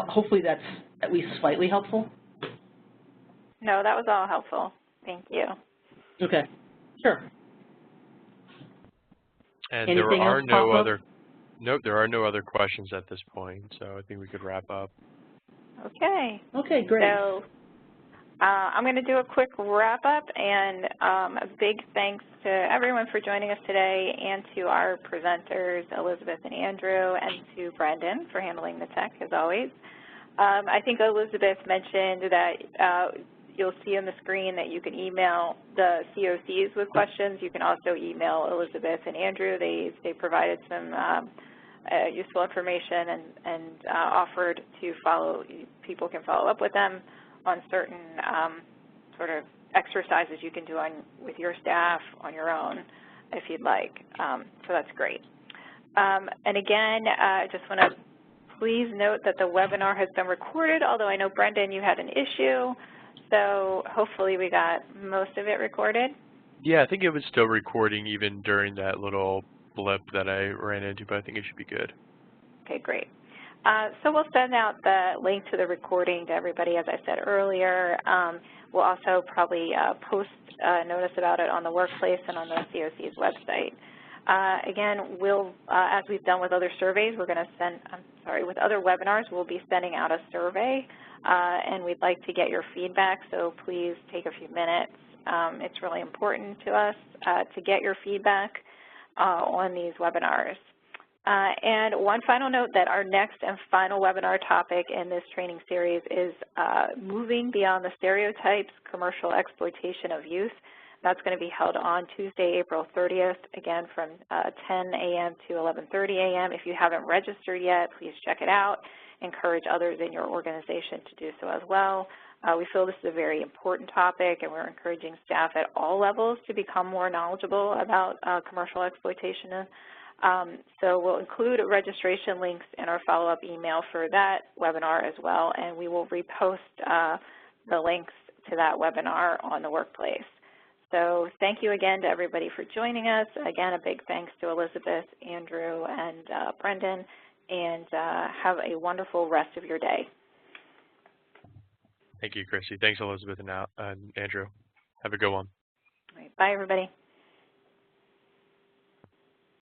Hopefully that's at least slightly helpful. No, that was all helpful. Thank you. Okay, sure. And Anything there are else no pop other. Nope, there are no other questions at this point, so I think we could wrap up. Okay. Okay, great. So I'm going to do a quick wrap-up, and a big thanks to everyone for joining us today and to our presenters, Elizabeth and Andrew, and to Brendan for handling the tech, as always. I think Elizabeth mentioned that you'll see on the screen that you can email the COCs with questions. You can also email Elizabeth and Andrew. They provided some useful information and offered to people can follow up with them on certain sort of exercises you can do with your staff on your own if you'd like. So that's great. And again, I just want to please note that the webinar has been recorded, although I know, Brendan, you had an issue. So hopefully we got most of it recorded. Yeah, I think it was still recording even during that little blip that I ran into, but I think it should be good. Okay, great. So we'll send out the link to the recording to everybody, as I said earlier. We'll also probably post a notice about it on the workplace and on the COC's website. Again, as we've done with other surveys, we're going to with other webinars, we'll be sending out a survey, and we'd like to get your feedback, so please take a few minutes. It's really important to us to get your feedback on these webinars. And one final note that our next and final webinar topic in this training series is moving beyond the stereotypes, commercial exploitation of youth. That's going to be held on Tuesday, April 30th, again from 10 a.m. to 11:30 a.m. If you haven't registered yet, please check it out. Encourage others in your organization to do so as well. We feel this is a very important topic, and we're encouraging staff at all levels to become more knowledgeable about commercial exploitation So we'll include registration links in our follow-up email for that webinar as well, and we will repost the links to that webinar on the workplace. So thank you again to everybody for joining us. Again, a big thanks to Elizabeth, Andrew, and Brendan, and have a wonderful rest of your day. Thank you, Chrissy. Thanks, Elizabeth and Andrew. Have a good one. All right, bye, everybody.